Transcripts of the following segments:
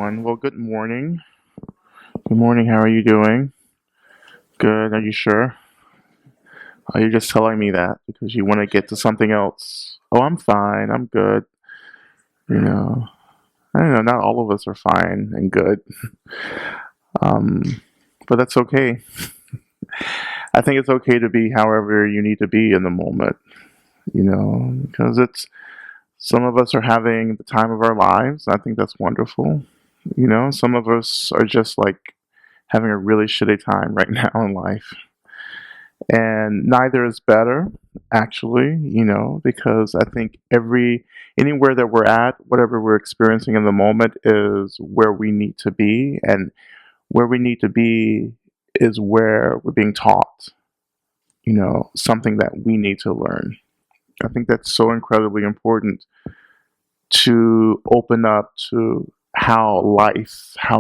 everyone. Well, good morning. Good morning. How are you doing? Good. Are you sure? Are you just telling me that because you want to get to something else? Oh, I'm fine. I'm good. You know, I don't know. Not all of us are fine and good. Um, but that's okay. I think it's okay to be however you need to be in the moment. Because it's some of us are having the time of our lives. I think that's wonderful. Some of us are just like having a really shitty time right now in life. And neither is better, actually, because I think anywhere that we're at, whatever we're experiencing in the moment is where we need to be. And where we need to be is where we're being taught, something that we need to learn. I think that's so incredibly important to open up to how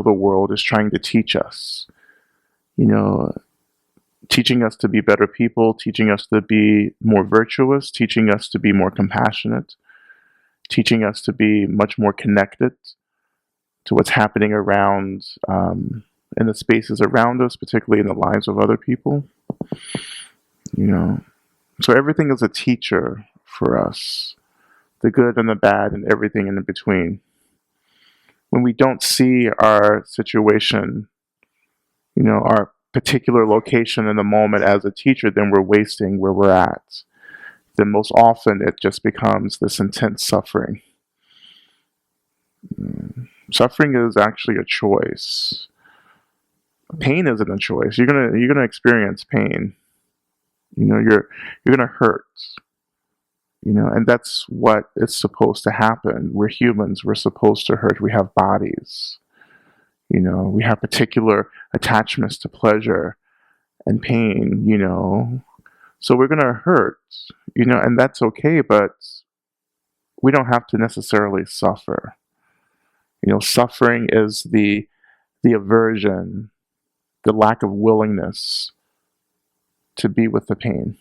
the world is trying to teach us, you know, teaching us to be better people, teaching us to be more virtuous, teaching us to be more compassionate, teaching us to be much more connected to what's happening around in the spaces around us, particularly in the lives of other people. You know, so everything is a teacher for us, the good and the bad and everything in between. When we don't see our situation, our particular location in the moment as a teacher, then we're wasting where we're at. Then most often it just becomes this intense suffering. Suffering is actually a choice. Pain isn't a choice. You're gonna experience pain. You're gonna hurt. And that's what is supposed to happen. We're humans. We're supposed to hurt. We have bodies. We have particular attachments to pleasure and pain. So we're gonna hurt. And that's okay. But we don't have to necessarily suffer. Suffering is the aversion, the lack of willingness to be with the pain.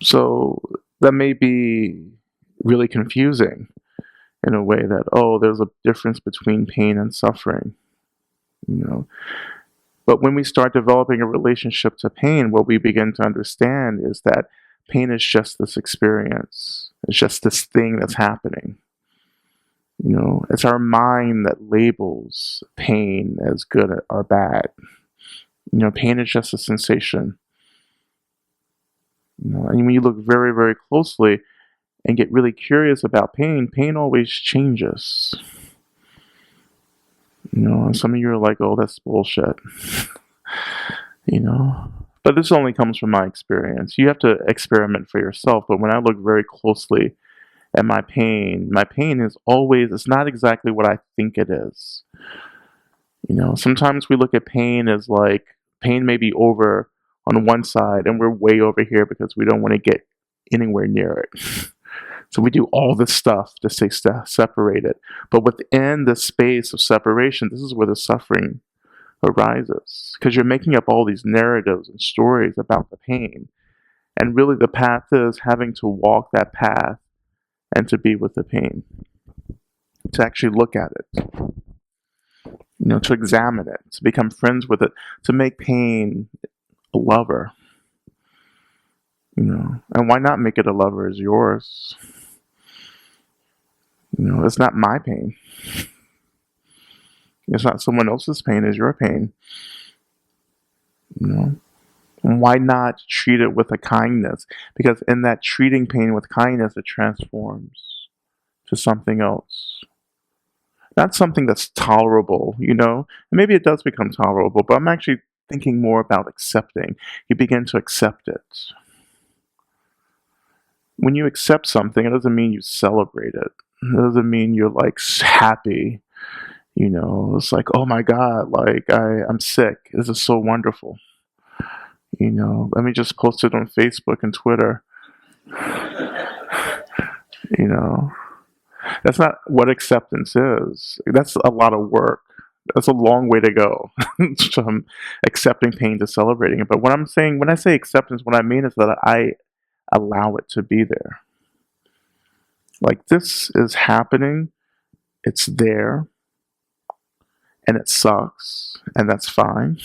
So that may be really confusing in a way that, oh, there's a difference between pain and suffering. But when we start developing a relationship to pain, what we begin to understand is that pain is just this experience. It's just this thing that's happening. It's our mind that labels pain as good or bad. Pain is just a sensation. And when you look very, very closely and get really curious about pain, pain always changes. And some of you are like, oh, that's bullshit. But this only comes from my experience. You have to experiment for yourself. But when I look very closely at my pain is always, it's not exactly what I think it is. Sometimes we look at pain as like, pain may be over on one side and we're way over here because we don't want to get anywhere near it. So we do all this stuff to stay separated. But within the space of separation, this is where the suffering arises. Because you're making up all these narratives and stories about the pain. And really the path is having to walk that path and to be with the pain. To actually look at it. To examine it. To become friends with it. To make pain a lover. And why not make it a lover as yours? It's not my pain. It's not someone else's pain, it's your pain. And why not treat it with a kindness? Because in that treating pain with kindness, it transforms to something else. Not something that's tolerable, And maybe it does become tolerable, but I'm actually thinking more about accepting. You begin to accept it. When you accept something, it doesn't mean you celebrate it. It doesn't mean you're like happy. It's like, oh my God, like I'm sick. This is so wonderful. Let me just post it on Facebook and Twitter. That's not what acceptance is. That's a lot of work. That's a long way to go from accepting pain to celebrating it. But when I say acceptance, what I mean is that I allow it to be there. Like, this is happening, It's there, and it sucks, and that's fine.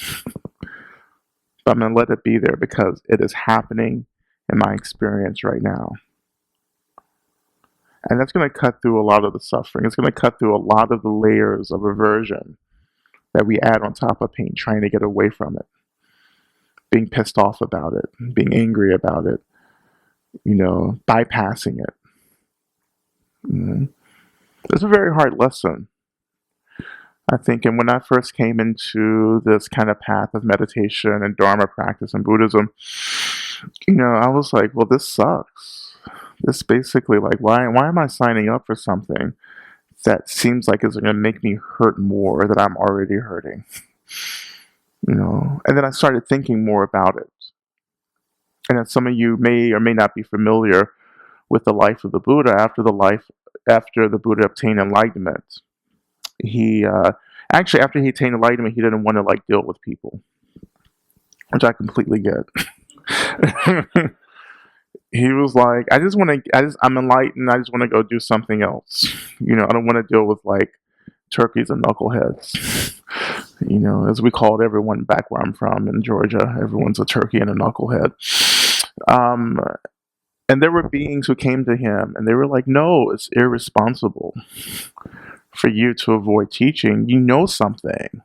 But I'm going to let it be there because it is happening in my experience right now. And that's going to cut through a lot of the suffering. It's going to cut through a lot of the layers of aversion that we add on top of pain, trying to get away from it, being pissed off about it, being angry about it, bypassing it. It's a very hard lesson, I think. And when I first came into this kind of path of meditation and Dharma practice in Buddhism, I was like, well, this sucks. This basically, like, why am I signing up for something that seems like it's going to make me hurt more than I'm already hurting? And then I started thinking more about it. And as some of you may or may not be familiar with the life of the Buddha, after the Buddha obtained enlightenment, he after he attained enlightenment, he didn't want to deal with people, which I completely get. He was like, I'm enlightened. I just want to go do something else. I don't want to deal with turkeys and knuckleheads. As we called everyone back where I'm from in Georgia, everyone's a turkey and a knucklehead. And there were beings who came to him and they were like, no, it's irresponsible for you to avoid teaching. You know something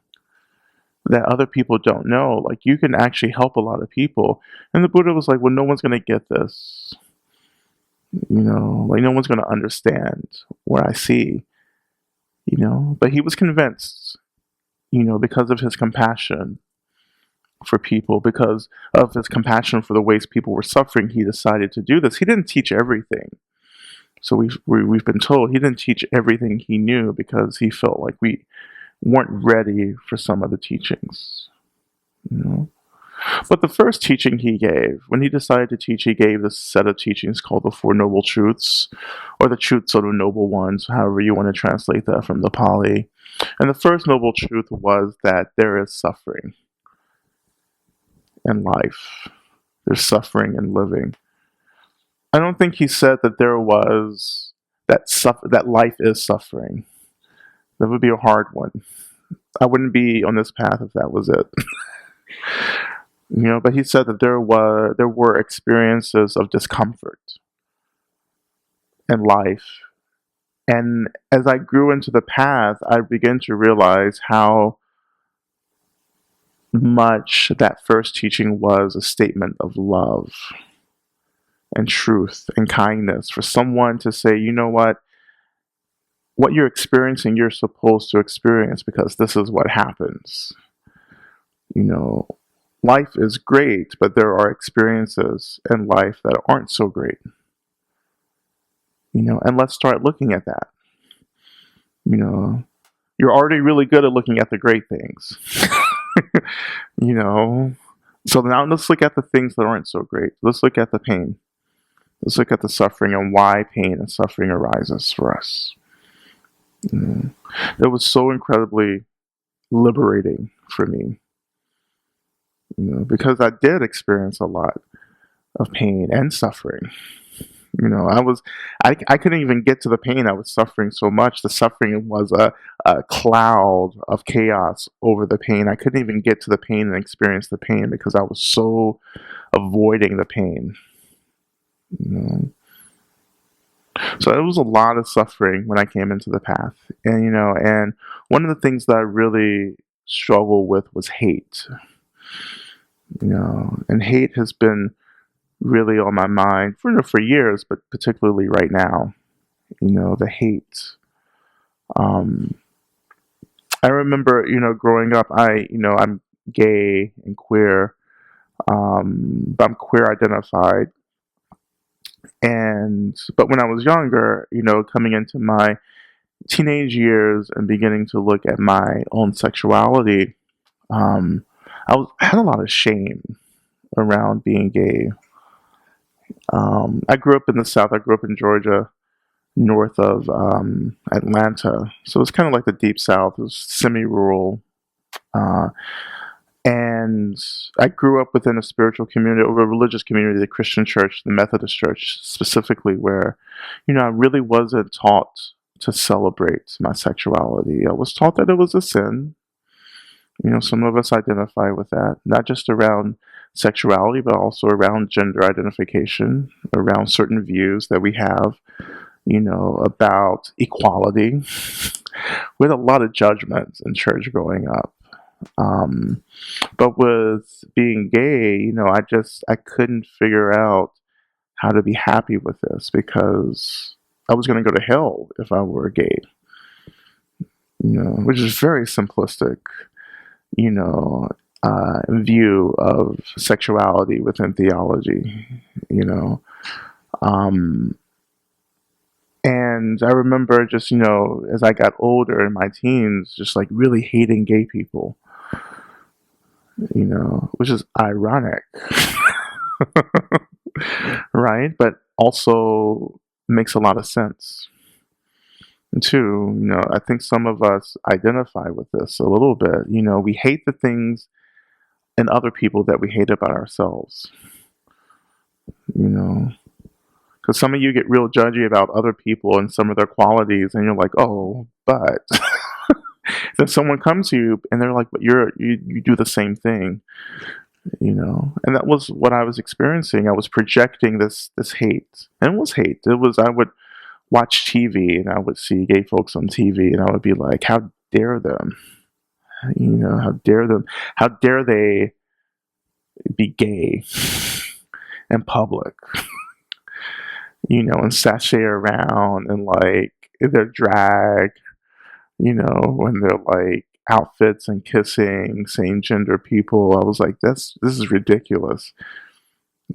that other people don't know. You can actually help a lot of people. And the Buddha was like, well, no one's going to get this. No one's going to understand what I see. But he was convinced, because of his compassion for people, because of his compassion for the ways people were suffering, he decided to do this. He didn't teach everything. So we've been told he didn't teach everything he knew because he felt like we weren't ready for some of the teachings. But the first teaching he gave, when he decided to teach, he gave this set of teachings called the Four Noble Truths, or the Truths of the Noble Ones, however you want to translate that from the Pali. And the first noble truth was that there is suffering in life. There's suffering in living. I don't think he said that there was that life is suffering. That would be a hard one. I wouldn't be on this path if that was it. But he said that there were experiences of discomfort in life. And as I grew into the path, I began to realize how much that first teaching was a statement of love and truth and kindness for someone to say, you know what you're experiencing, you're supposed to experience because this is what happens. Life is great, but there are experiences in life that aren't so great. And let's start looking at that. You're already really good at looking at the great things. So now let's look at the things that aren't so great. Let's look at the pain. Let's look at the suffering and why pain and suffering arises for us. It was so incredibly liberating for me, because I did experience a lot of pain and suffering. I couldn't even get to the pain. I was suffering so much. The suffering was a cloud of chaos over the pain. I couldn't even get to the pain and experience the pain because I was so avoiding the pain. So it was a lot of suffering when I came into the path. And, and one of the things that I really struggled with was hate. And hate has been really on my mind for years, but particularly right now. The hate. I remember, growing up, I'm gay and queer, but I'm queer identified. But when I was younger, coming into my teenage years and beginning to look at my own sexuality, I had a lot of shame around being gay. I grew up in the South. I grew up in Georgia, north of Atlanta. So it's kind of like the Deep South. It was semi-rural. And I grew up within a spiritual community, or a religious community, the Christian church, the Methodist church specifically, where, I really wasn't taught to celebrate my sexuality. I was taught that it was a sin. Some of us identify with that, not just around sexuality, but also around gender identification, around certain views that we have, about equality. We had a lot of judgments in church growing up. But with being gay, I couldn't figure out how to be happy with this because I was going to go to hell if I were gay, which is very simplistic, view of sexuality within theology, And I remember just, as I got older in my teens, just like really hating gay people, which is ironic, right? But also makes a lot of sense. And two, I think some of us identify with this a little bit. We hate the things in other people that we hate about ourselves, Because some of you get real judgy about other people and some of their qualities, and you're like, oh, but then someone comes to you and they're like, but you do the same thing, And that was what I was experiencing. I was projecting this hate, and it was hate. It was I would watch TV and I would see gay folks on TV, and I would be like, how dare them? How dare them? How dare they be gay in public? And sashay around and like their drag, when they're like outfits and kissing same gender people. I was like, this is ridiculous.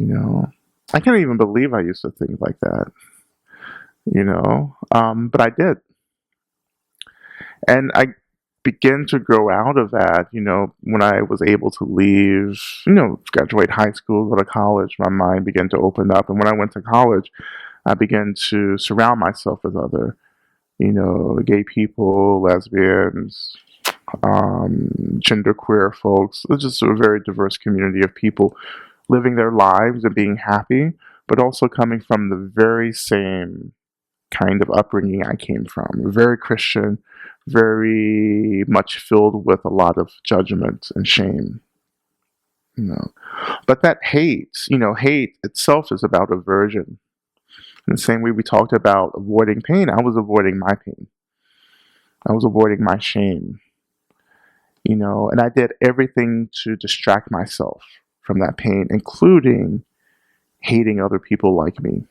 I can't even believe I used to think like that. But I did. And I began to grow out of that, when I was able to leave, graduate high school, go to college, my mind began to open up. And when I went to college, I began to surround myself with other, gay people, lesbians, genderqueer folks. It's just a very diverse community of people living their lives and being happy, but also coming from the very same kind of upbringing I came from. Very Christian, very much filled with a lot of judgment and shame. But that hate, hate itself is about aversion. In the same way we talked about avoiding pain, I was avoiding my pain. I was avoiding my shame. And I did everything to distract myself from that pain, including hating other people like me.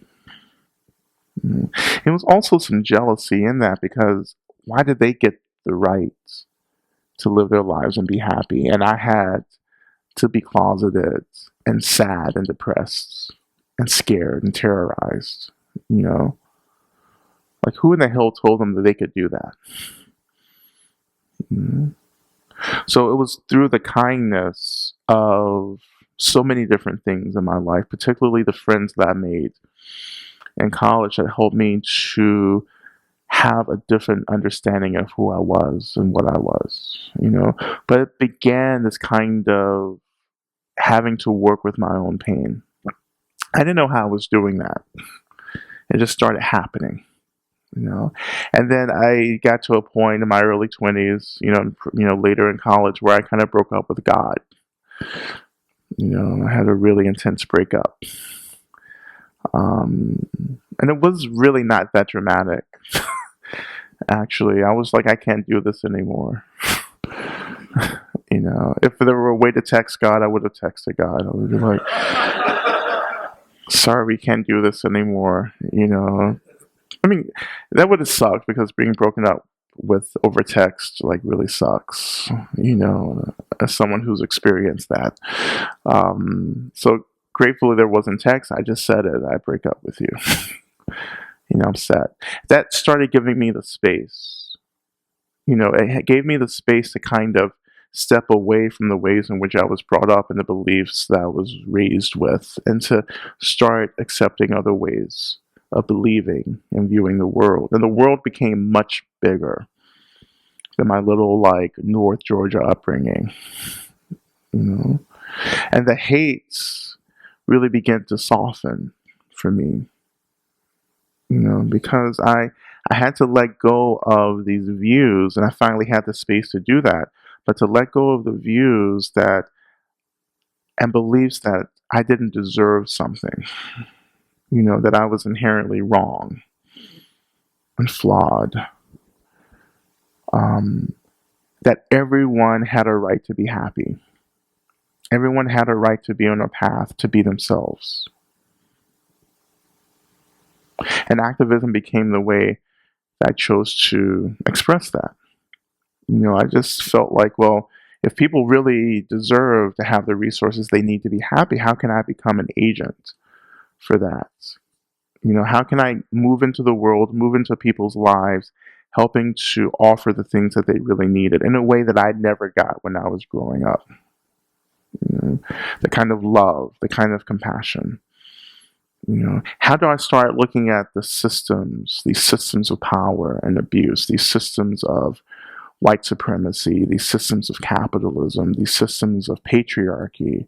It was also some jealousy in that because why did they get the right to live their lives and be happy? And I had to be closeted and sad and depressed and scared and terrorized, Like who in the hell told them that they could do that? So it was through the kindness of so many different things in my life, particularly the friends that I made in college that helped me to have a different understanding of who I was and what I was, But it began this kind of having to work with my own pain. I didn't know how I was doing that. It just started happening, And then I got to a point in my early 20s, later in college where I kind of broke up with God. I had a really intense breakup. And it was really not that dramatic. Actually, I was like, I can't do this anymore. If there were a way to text God, I would have texted God. I would be like, sorry, we can't do this anymore. I mean, that would have sucked because being broken up with over text like really sucks, as someone who's experienced that. So gratefully there wasn't text. I just said it. I break up with you. I'm sad. That started giving me the space. It gave me the space to kind of step away from the ways in which I was brought up and the beliefs that I was raised with, and to start accepting other ways of believing and viewing the world. And the world became much bigger than my little, North Georgia upbringing. And the hates really began to soften for me. Because I I had to let go of these views, and I finally had the space to do that. But to let go of the views that and beliefs that I didn't deserve something, that I was inherently wrong and flawed, that everyone had a right to be happy. Everyone had a right to be on a path to be themselves. And activism became the way that I chose to express that. I just felt like, well, if people really deserve to have the resources they need to be happy, how can I become an agent for that? How can I move into the world, move into people's lives, helping to offer the things that they really needed in a way that I never got when I was growing up? The kind of love, the kind of compassion. How do I start looking at the systems, these systems of power and abuse, these systems of white supremacy, these systems of capitalism, these systems of patriarchy,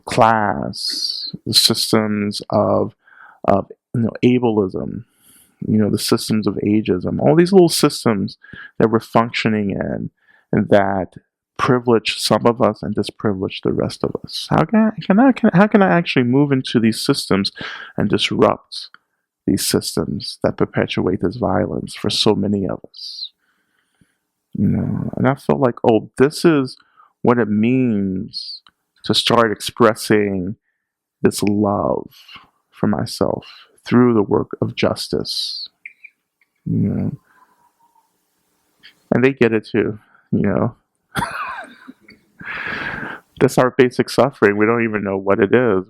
class, the systems of ableism, the systems of ageism, all these little systems that we're functioning in and that privilege some of us and disprivilege the rest of us. How can I actually move into these systems and disrupt these systems that perpetuate this violence for so many of us? And I felt like, oh, this is what it means to start expressing this love for myself through the work of justice. And they get it too, That's our basic suffering. We don't even know what it is.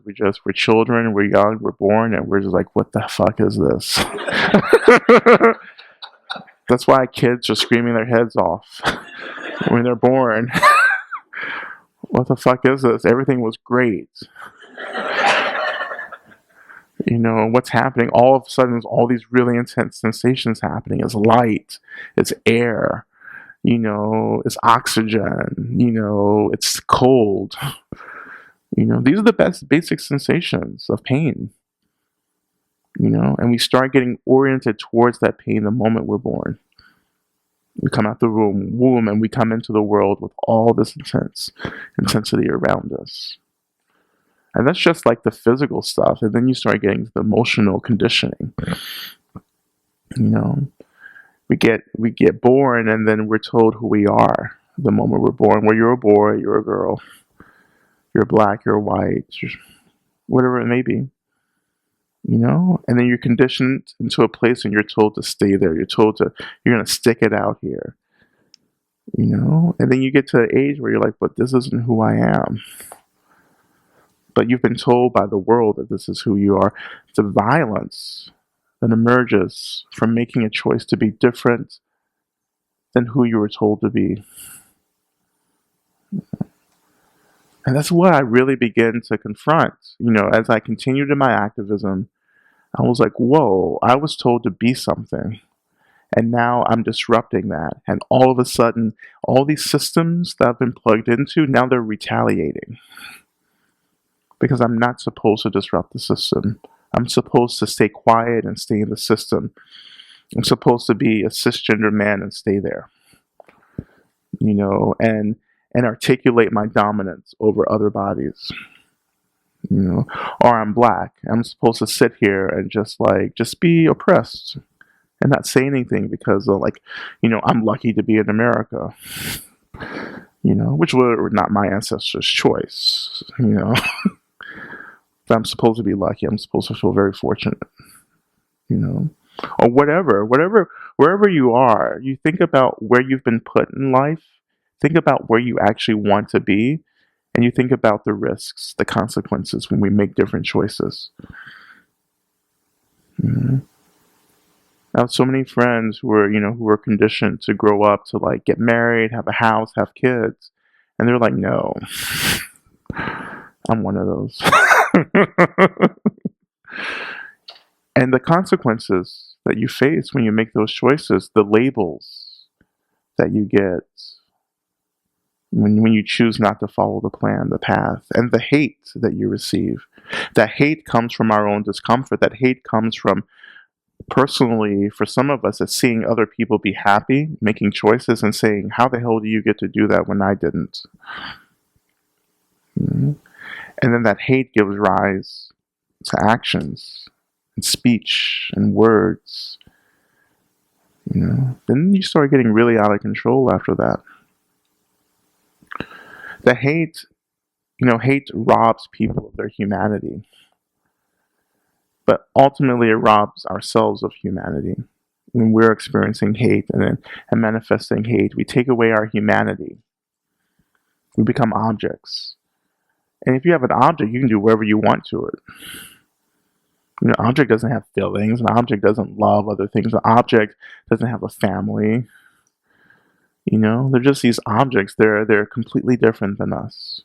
We're children, we're young, we're born, and we're just like, what the fuck is this? That's why kids are screaming their heads off when they're born. What the fuck is this? Everything was great. What's happening? All of a sudden, there's all these really intense sensations happening. It's light, it's air, it's oxygen, it's cold. These are the best basic sensations of pain. And we start getting oriented towards that pain the moment we're born. We come out the womb and we come into the world with all this intensity around us. And that's just like the physical stuff. And then you start getting to the emotional conditioning. We get born and then we're told who we are the moment we're born. Well, you're a boy, you're a girl, you're black, you're white, whatever it may be. And then you're conditioned into a place and you're told to stay there. You're going to stick it out here. And then you get to an age where you're like, but this isn't who I am. But you've been told by the world that this is who you are. The violence that emerges from making a choice to be different than who you were told to be. And that's what I really began to confront. As I continued in my activism, I was like, whoa, I was told to be something. And now I'm disrupting that. And all of a sudden, all these systems that I've been plugged into, now they're retaliating. Because I'm not supposed to disrupt the system. I'm supposed to stay quiet and stay in the system. I'm supposed to be a cisgender man and stay there. And articulate my dominance over other bodies. Or I'm black. I'm supposed to sit here and just be oppressed and not say anything because I'm lucky to be in America. Which were not my ancestors' choice. But I'm supposed to be lucky. I'm supposed to feel very fortunate. Or wherever you are, you think about where you've been put in life. Think about where you actually want to be. And you think about the risks, the consequences when we make different choices. I have so many friends who were conditioned to grow up to get married, have a house, have kids. And they're like, no, I'm one of those. And the consequences that you face when you make those choices, the labels that you get, when you choose not to follow the plan, the path, and the hate that you receive. That hate comes from our own discomfort. That hate comes from Personally, for some of us, it's seeing other people be happy, making choices, and saying, how the hell do you get to do that when I didn't? Mhm. And then that hate gives rise to actions and speech and words. Then you start getting really out of control after that. The hate robs people of their humanity, but ultimately it robs ourselves of humanity. When we're experiencing hate and manifesting hate, we take away our humanity. We become objects. And if you have an object, you can do whatever you want to it. An object doesn't have feelings. An object doesn't love other things. An object doesn't have a family. They're just these objects. They're completely different than us.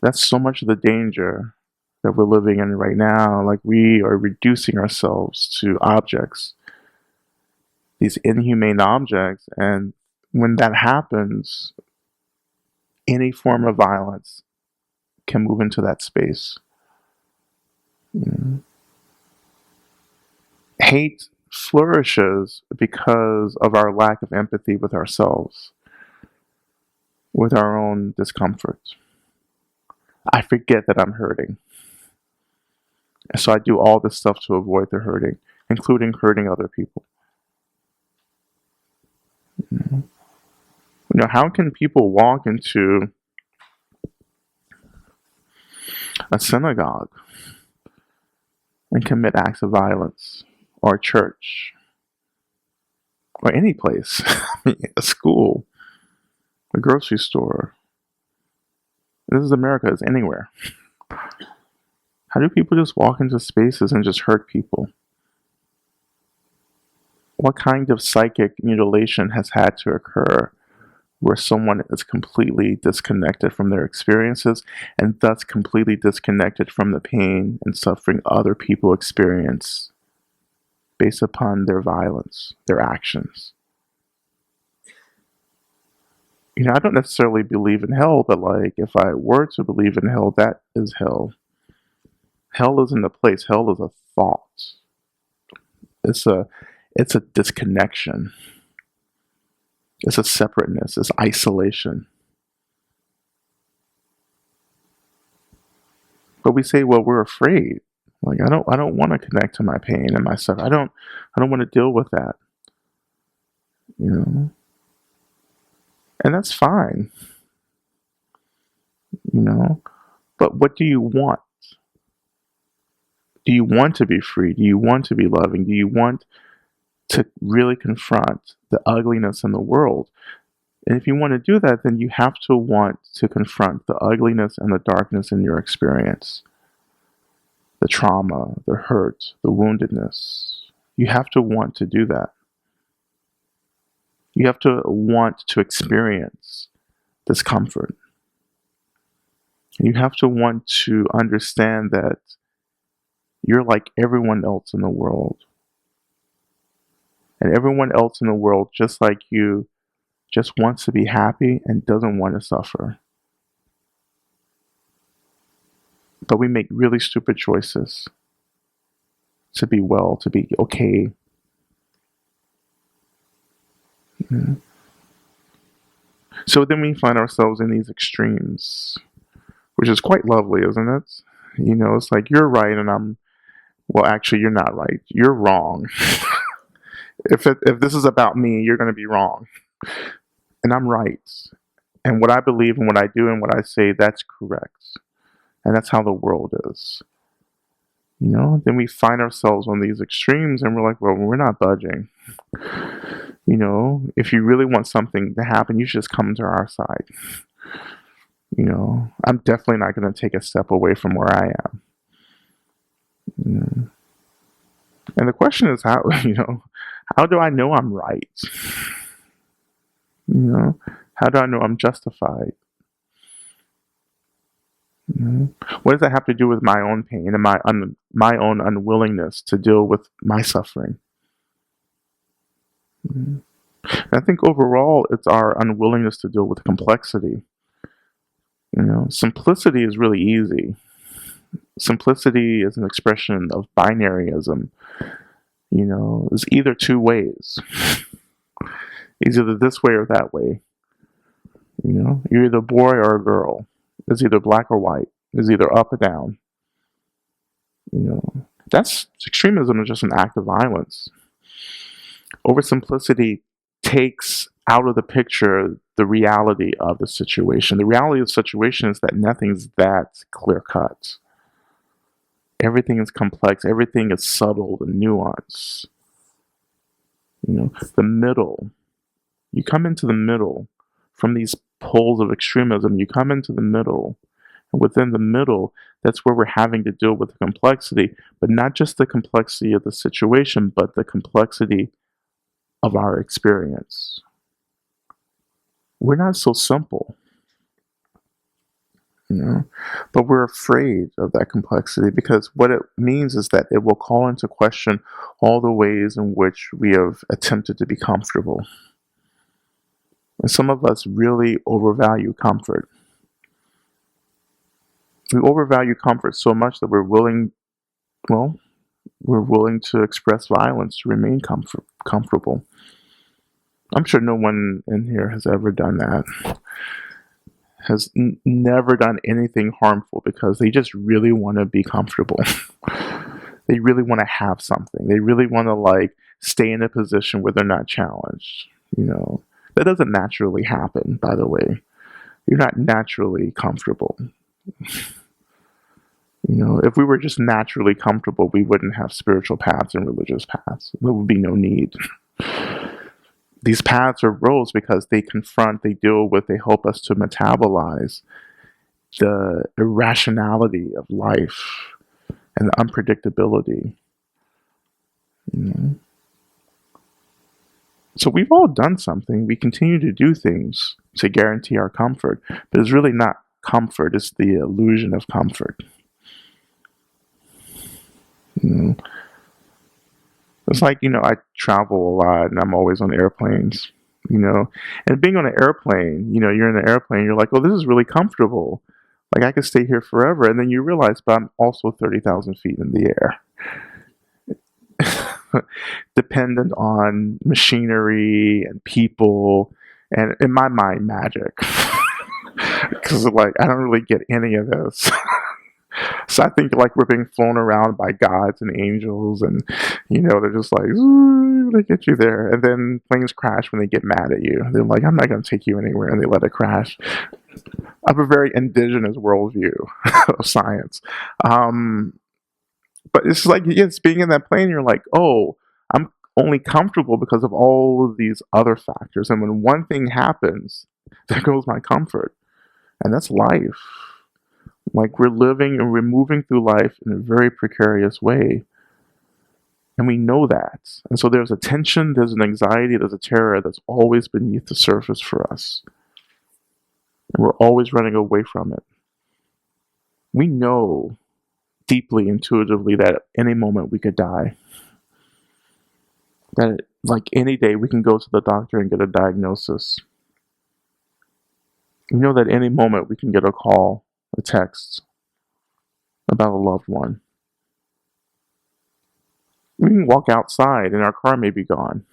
That's so much of the danger that we're living in right now. Like, we are reducing ourselves to objects, these inhumane objects. And when that happens, any form of violence can move into that space. Hate flourishes because of our lack of empathy with ourselves, with our own discomfort. I forget that I'm hurting. So I do all this stuff to avoid the hurting, including hurting other people. How can people walk into a synagogue and commit acts of violence, or a church, or any place, a school, a grocery store? This is America, it's anywhere. How do people just walk into spaces and just hurt people? What kind of psychic mutilation has had to occur where someone is completely disconnected from their experiences, and thus completely disconnected from the pain and suffering other people experience based upon their violence, their actions? I don't necessarily believe in hell, but if I were to believe in hell, that is hell. Hell isn't a place. Hell is a thought. It's a disconnection. It's a separateness. It's isolation. But we say, well, we're afraid. I don't want to connect to my pain and my suffering. I don't want to deal with that. And that's fine. But what do you want? Do you want to be free? Do you want to be loving? Do you want to really confront the ugliness in the world? And if you want to do that, then you have to want to confront the ugliness and the darkness in your experience. The trauma, the hurt, the woundedness. You have to want to do that. You have to want to experience discomfort. You have to want to understand that you're like everyone else in the world. And everyone else in the world, just like you, just wants to be happy and doesn't want to suffer. But we make really stupid choices to be well, to be okay. So then we find ourselves in these extremes, which is quite lovely, isn't it? It's like, you're right and well, actually, you're not right. You're wrong. If this is about me, you're going to be wrong. And I'm right. And what I believe and what I do and what I say, that's correct. And that's how the world is. Then we find ourselves on these extremes and we're like, well, we're not budging. If you really want something to happen, you should just come to our side. I'm definitely not going to take a step away from where I am. And the question is, how do I know I'm right? How do I know I'm justified? What does that have to do with my own pain and my own unwillingness to deal with my suffering? And I think overall, it's our unwillingness to deal with complexity. Simplicity is really easy. Simplicity is an expression of binaryism. It's either two ways. It's either this way or that way. You're either a boy or a girl. It's either black or white. It's either up or down. That's extremism is just an act of violence. Oversimplicity takes out of the picture the reality of the situation. The reality of the situation is that nothing's that clear cut. Everything is complex. Everything is subtle and nuanced. The middle. You come into the middle from these poles of extremism. You come into the middle. And within the middle, that's where we're having to deal with the complexity, but not just the complexity of the situation, but the complexity of our experience. We're not so simple. But we're afraid of that complexity because what it means is that it will call into question all the ways in which we have attempted to be comfortable. And some of us really overvalue comfort. We overvalue comfort so much that we're willing to express violence to remain comfortable. I'm sure no one in here has ever done that. Has never done anything harmful because they just really want to be comfortable. They really want to have something. They really want to stay in a position where they're not challenged. That doesn't naturally happen, by the way. You're not naturally comfortable. If we were just naturally comfortable, we wouldn't have spiritual paths and religious paths. There would be no need. These paths are roads because they confront, they deal with, they help us to metabolize the irrationality of life and the unpredictability. So we've all done something. We continue to do things to guarantee our comfort, but it's really not comfort. It's the illusion of comfort. It's like, I travel a lot and I'm always on airplanes, and being on an airplane, you're in an airplane, you're like, oh, this is really comfortable. I could stay here forever. And then you realize, but I'm also 30,000 feet in the air. Dependent on machinery and people and, in my mind, magic. Because, I don't really get any of this. So I think we're being flown around by gods and angels, and they're just ooh, they get you there. And then planes crash when they get mad at you. They're like, I'm not going to take you anywhere, and they let it crash. I have a very indigenous worldview of science, but it's it's being in that plane. You're like, oh, I'm only comfortable because of all of these other factors, and when one thing happens, there goes my comfort, and that's life. We're living and we're moving through life in a very precarious way. And we know that. And so there's a tension, there's an anxiety, there's a terror that's always beneath the surface for us. And we're always running away from it. We know deeply, intuitively, that at any moment we could die. That any day we can go to the doctor and get a diagnosis. We know that any moment we can get a call, a text about a loved one. We can walk outside and our car may be gone.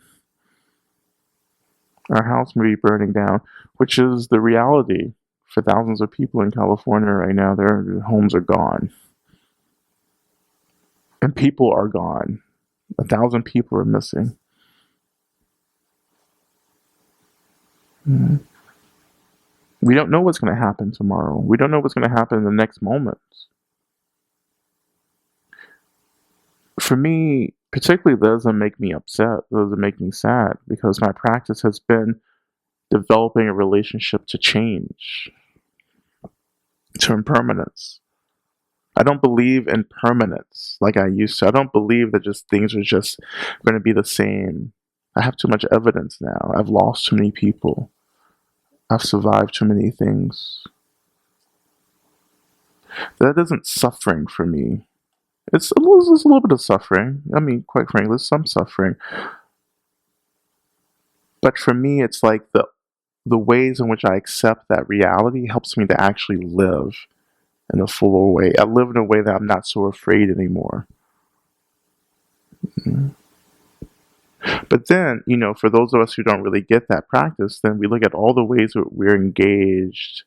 Our house may be burning down, which is the reality for thousands of people in California right now. Their homes are gone. And people are gone. 1,000 people are missing. We don't know what's going to happen tomorrow. We don't know what's going to happen in the next moment. For me, particularly, that doesn't make me upset. That doesn't make me sad because my practice has been developing a relationship to change, to impermanence. I don't believe in permanence like I used to. I don't believe that just things are just going to be the same. I have too much evidence now. I've lost too many people. I've survived too many things. That isn't suffering for me. It's a little bit of suffering. I mean, quite frankly, there's some suffering. But for me, it's the ways in which I accept that reality helps me to actually live in a fuller way. I live in a way that I'm not so afraid anymore. But then, for those of us who don't really get that practice, then we look at all the ways that we're engaged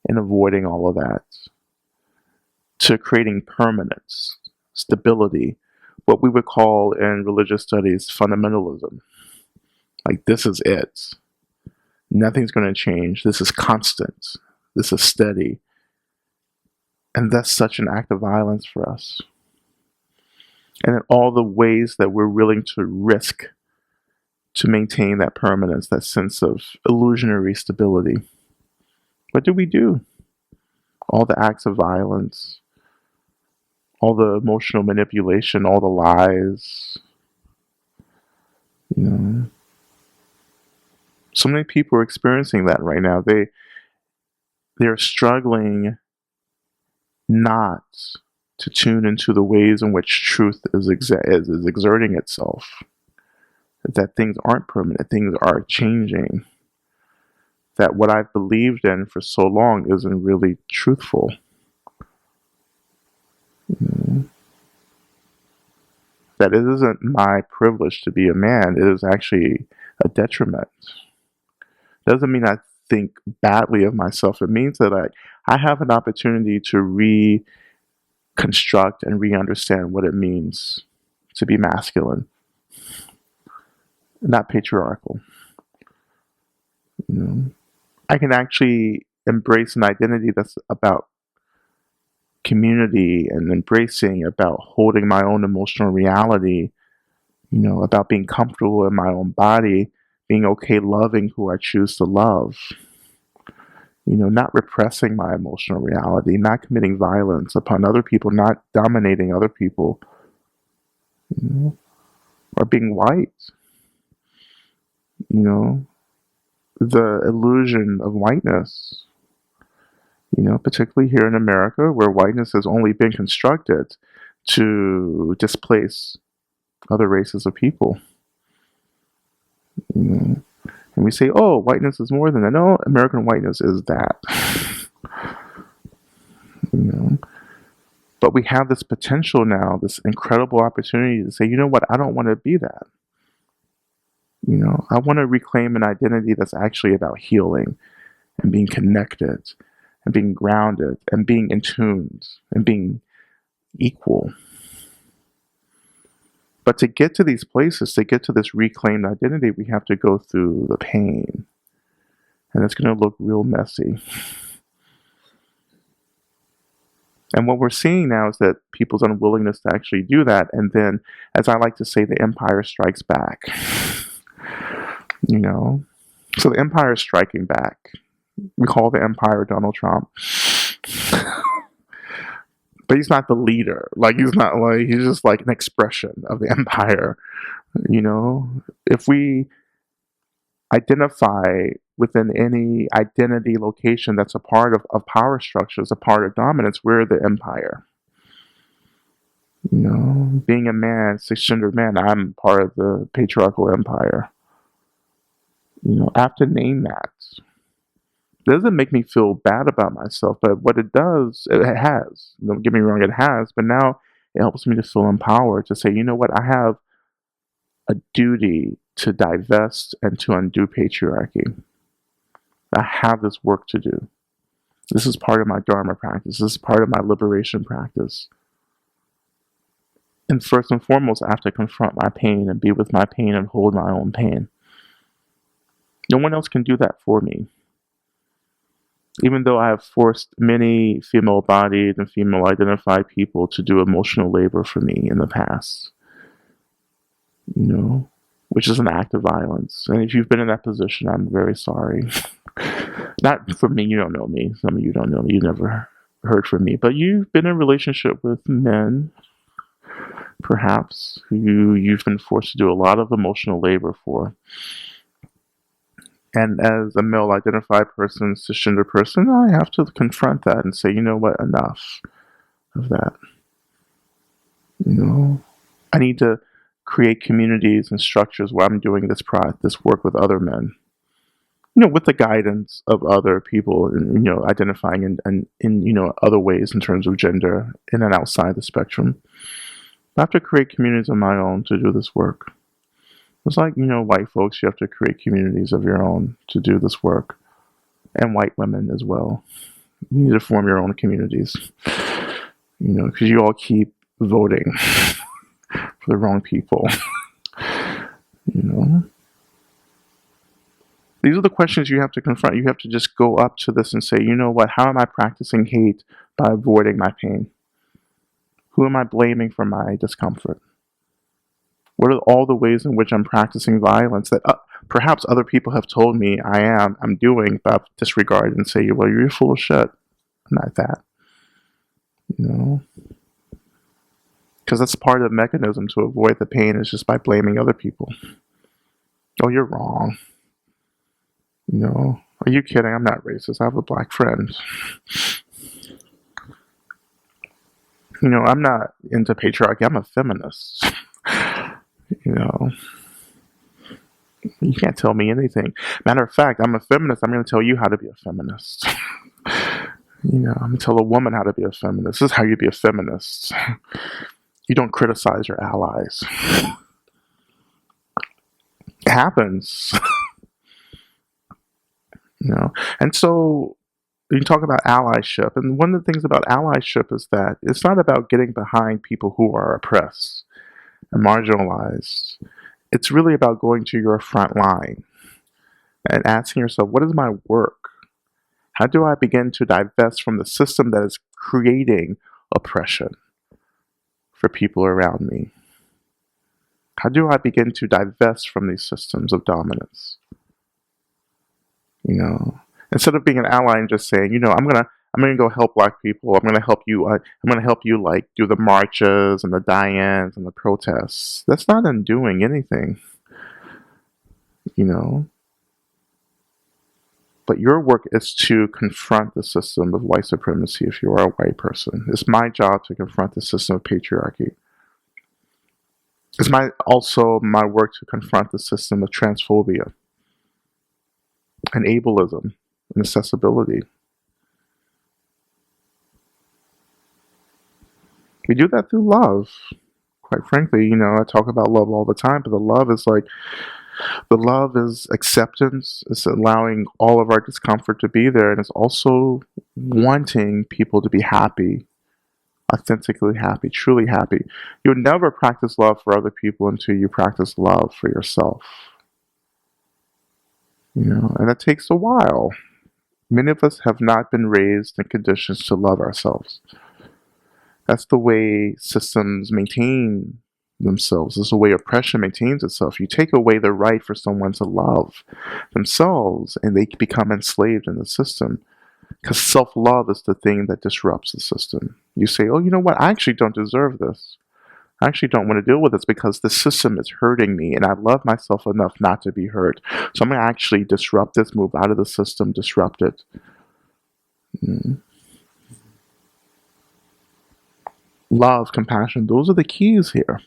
in avoiding all of that, to creating permanence, stability, what we would call in religious studies fundamentalism. Like, this is it. Nothing's going to change. This is constant. This is steady. And that's such an act of violence for us. And in all the ways that we're willing to risk to maintain that permanence, that sense of illusionary stability, what do? All the acts of violence, all the emotional manipulation, all the lies. So many people are experiencing that right now. They're struggling not to tune into the ways in which truth is exerting itself. That things aren't permanent, things are changing. That what I've believed in for so long isn't really truthful. That it isn't my privilege to be a man, it is actually a detriment. Doesn't mean I think badly of myself. It means that I have an opportunity to reconstruct and re-understand what it means to be masculine, not patriarchal. I can actually embrace an identity that's about community and embracing, about holding my own emotional reality, about being comfortable in my own body, being okay loving who I choose to love, not repressing my emotional reality, not committing violence upon other people, not dominating other people, or being white. The illusion of whiteness, particularly here in America, where whiteness has only been constructed to displace other races of people. And we say, oh, whiteness is more than that. No, American whiteness is that. But we have this potential now, this incredible opportunity to say, you know what, I don't want to be that. I want to reclaim an identity that's actually about healing and being connected and being grounded and being in tune and being equal. But to get to these places, to get to this reclaimed identity, we have to go through the pain. And it's going to look real messy. And what we're seeing now is that people's unwillingness to actually do that. And then, as I like to say, the empire strikes back. So the empire is striking back. We call the empire Donald Trump. But he's not the leader. He's just like an expression of the empire. If we identify within any identity location that's a part of power structures, a part of dominance, we're the empire. Being a man, cisgender man, I'm part of the patriarchal empire. I have to name that. It doesn't make me feel bad about myself, but what it does, it has. Don't get me wrong, it has. But now it helps me to feel empowered to say, you know what, I have a duty to divest and to undo patriarchy. I have this work to do. This is part of my Dharma practice. This is part of my liberation practice. And first and foremost, I have to confront my pain and be with my pain and hold my own pain. No one else can do that for me. Even though I have forced many female-bodied and female-identified people to do emotional labor for me in the past, which is an act of violence. And if you've been in that position, I'm very sorry. Not for me, you don't know me. Some of you don't know me. You never heard from me. But you've been in a relationship with men, perhaps, who you've been forced to do a lot of emotional labor for. And as a male-identified person, cisgender person, I have to confront that and say, you know what, enough of that. I need to create communities and structures where I'm doing this work with other men. with the guidance of other people, and identifying in other ways in terms of gender in and outside the spectrum. I have to create communities of my own to do this work. It's like, white folks, you have to create communities of your own to do this work. And white women as well. You need to form your own communities. Because you all keep voting for the wrong people. These are the questions you have to confront. You have to just go up to this and say, you know what, how am I practicing hate by avoiding my pain? Who am I blaming for my discomfort? What are all the ways in which I'm practicing violence that perhaps other people have told me I'm doing, but I've disregarded and say, well, you're full of shit. I'm not that. Because that's part of the mechanism to avoid the pain is just by blaming other people. Oh, you're wrong. Are you kidding? I'm not racist. I have a black friend. I'm not into patriarchy. I'm a feminist. You can't tell me anything. Matter of fact, I'm a feminist. I'm going to tell you how to be a feminist. I'm going to tell a woman how to be a feminist. This is how you be a feminist. You don't criticize your allies. It happens. And so you talk about allyship. And one of the things about allyship is that it's not about getting behind people who are oppressed and marginalized. It's really about going to your front line and asking yourself, what is my work? How do I begin to divest from the system that is creating oppression for people around me? How do I begin to divest from these systems of dominance? Instead of being an ally and just saying, I'm gonna go help black people. I'm gonna help you. I'm gonna help you like do the marches and the die-ins and the protests. That's not undoing anything. But your work is to confront the system of white supremacy if you are a white person. It's my job to confront the system of patriarchy. It's also my work to confront the system of transphobia and ableism and accessibility. We do that through love. Quite frankly, I talk about love all the time, but the love is acceptance. It's allowing all of our discomfort to be there, and it's also wanting people to be happy, authentically happy, truly happy. You would never practice love for other people until you practice love for yourself. And it takes a while. Many of us have not been raised in conditions to love ourselves. That's the way systems maintain themselves. It's the way oppression maintains itself. You take away the right for someone to love themselves, and they become enslaved in the system. Because self-love is the thing that disrupts the system. You say, oh, you know what? I actually don't deserve this. I actually don't want to deal with this because the system is hurting me, and I love myself enough not to be hurt. So I'm going to actually disrupt this, move out of the system, disrupt it. Love, compassion, those are the keys here.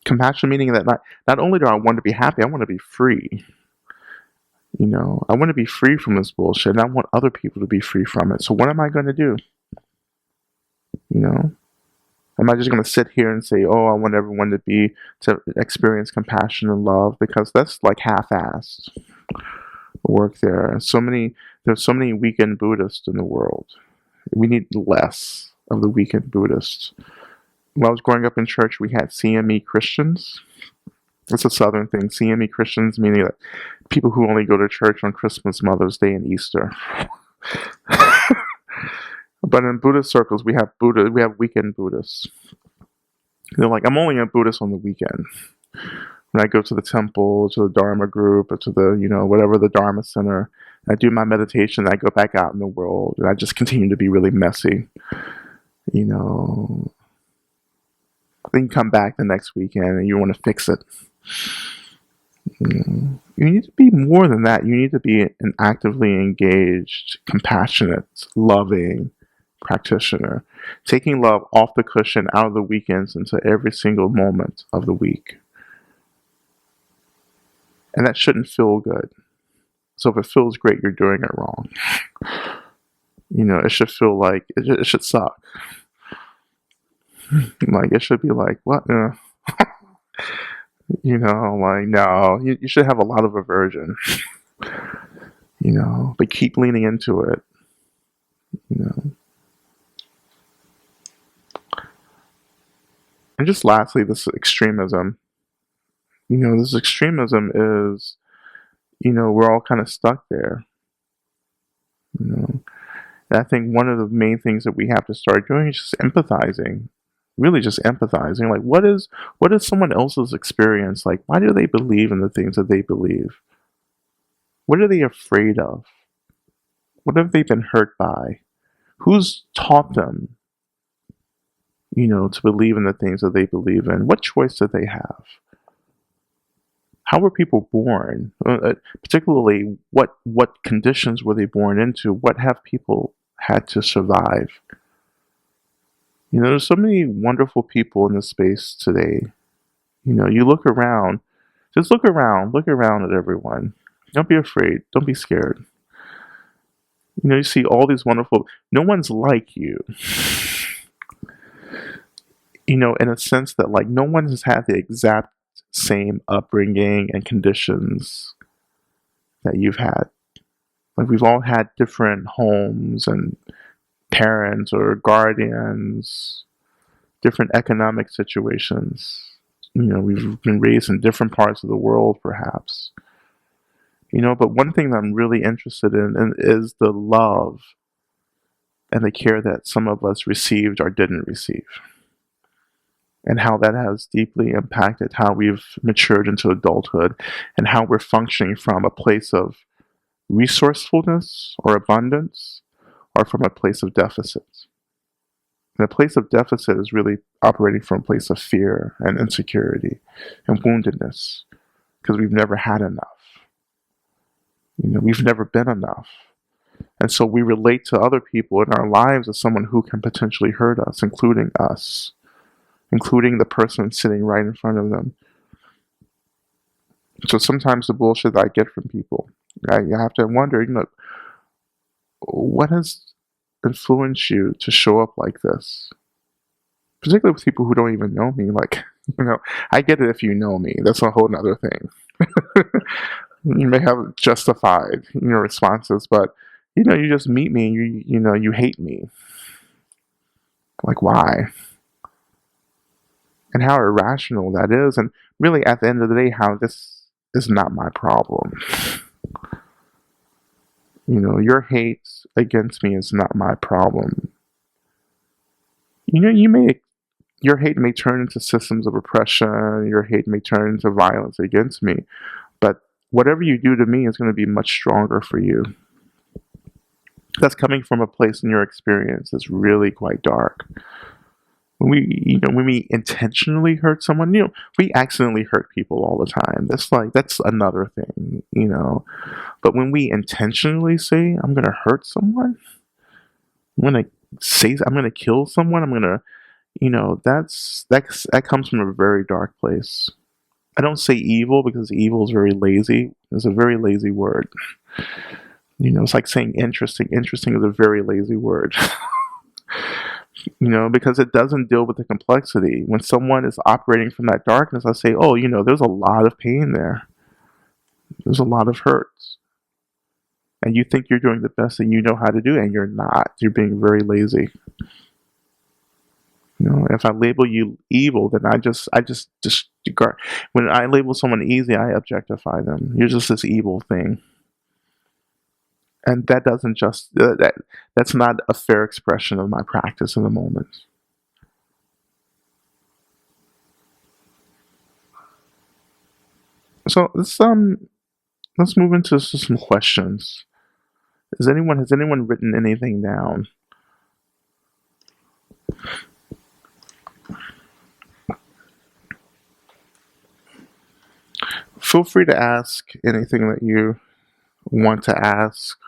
Compassion meaning that not only do I want to be happy, I want to be free. I want to be free from this bullshit, and I want other people to be free from it. So what am I going to do? Am I just going to sit here and say, oh, I want everyone to experience compassion and love? Because that's like half-assed work there. There's so many weekend Buddhists in the world. We need less of the weekend Buddhists. When I was growing up in church, we had CME Christians. It's a Southern thing. CME Christians, meaning that people who only go to church on Christmas, Mother's Day, and Easter. But in Buddhist circles, we have weekend Buddhists. They're like, I'm only a Buddhist on the weekend. When I go to the temple, to the Dharma group, or to the, whatever the Dharma Center, I do my meditation, I go back out in the world, and I just continue to be really messy. Then you come back the next weekend and you want to fix it. You need to be more than that. You need to be an actively engaged, compassionate, loving practitioner, taking love off the cushion, out of the weekends, into every single moment of the week. And that shouldn't feel good. So if it feels great, you're doing it wrong. It should feel like it should suck. Like it should be like what? Like no, you should have a lot of aversion. But keep leaning into it. You know. And just lastly, this extremism. This extremism is, we're all kind of stuck there. And I think one of the main things that we have to start doing is just empathizing. Really just empathizing. Like what is someone else's experience like? Why do they believe in the things that they believe? What are they afraid of? What have they been hurt by? Who's taught them, to believe in the things that they believe in? What choice did they have? How were people born? Particularly, what conditions were they born into? What have people had to survive? There's so many wonderful people in this space today. You look around, just look around at everyone. Don't be afraid. Don't be scared. You see all these wonderful, no one's like you. In a sense that like no one has had the exact same upbringing and conditions that you've had. Like we've all had different homes and parents or guardians, different economic situations. We've been raised in different parts of the world, perhaps. But one thing that I'm really interested in is the love and the care that some of us received or didn't receive, and how that has deeply impacted how we've matured into adulthood and how we're functioning from a place of resourcefulness or abundance or from a place of deficit. And a place of deficit is really operating from a place of fear and insecurity and woundedness because we've never had enough. We've never been enough. And so we relate to other people in our lives as someone who can potentially hurt us, including the person sitting right in front of them. So sometimes the bullshit that I get from people, you have to wonder, what has influenced you to show up like this? Particularly with people who don't even know me. Like, I get it if you know me. That's a whole nother thing. You may have justified your responses, but you just meet me and you hate me. Like, why? And how irrational that is, and really at the end of the day, how this is not my problem. Your hate against me is not my problem. Your hate may turn into systems of oppression, your hate may turn into violence against me, but whatever you do to me is going to be much stronger for you. That's coming from a place in your experience that's really quite dark. When we intentionally hurt someone, we accidentally hurt people all the time. That's another thing, But when we intentionally say, I'm going to hurt someone, I'm going to kill someone, I'm going to, that comes from a very dark place. I don't say evil because evil is very lazy. It's a very lazy word. It's like saying interesting. Interesting is a very lazy word. Because it doesn't deal with the complexity. When someone is operating from that darkness, I say, oh, there's a lot of pain there. There's a lot of hurt. And you think you're doing the best that you know how to do, and you're not. You're being very lazy. If I label you evil, then I just disregard. When I label someone easy, I objectify them. You're just this evil thing. And that doesn't that's not a fair expression of my practice in the moment. So let's move into some questions. Has anyone written anything down? Feel free to ask anything that you want to ask.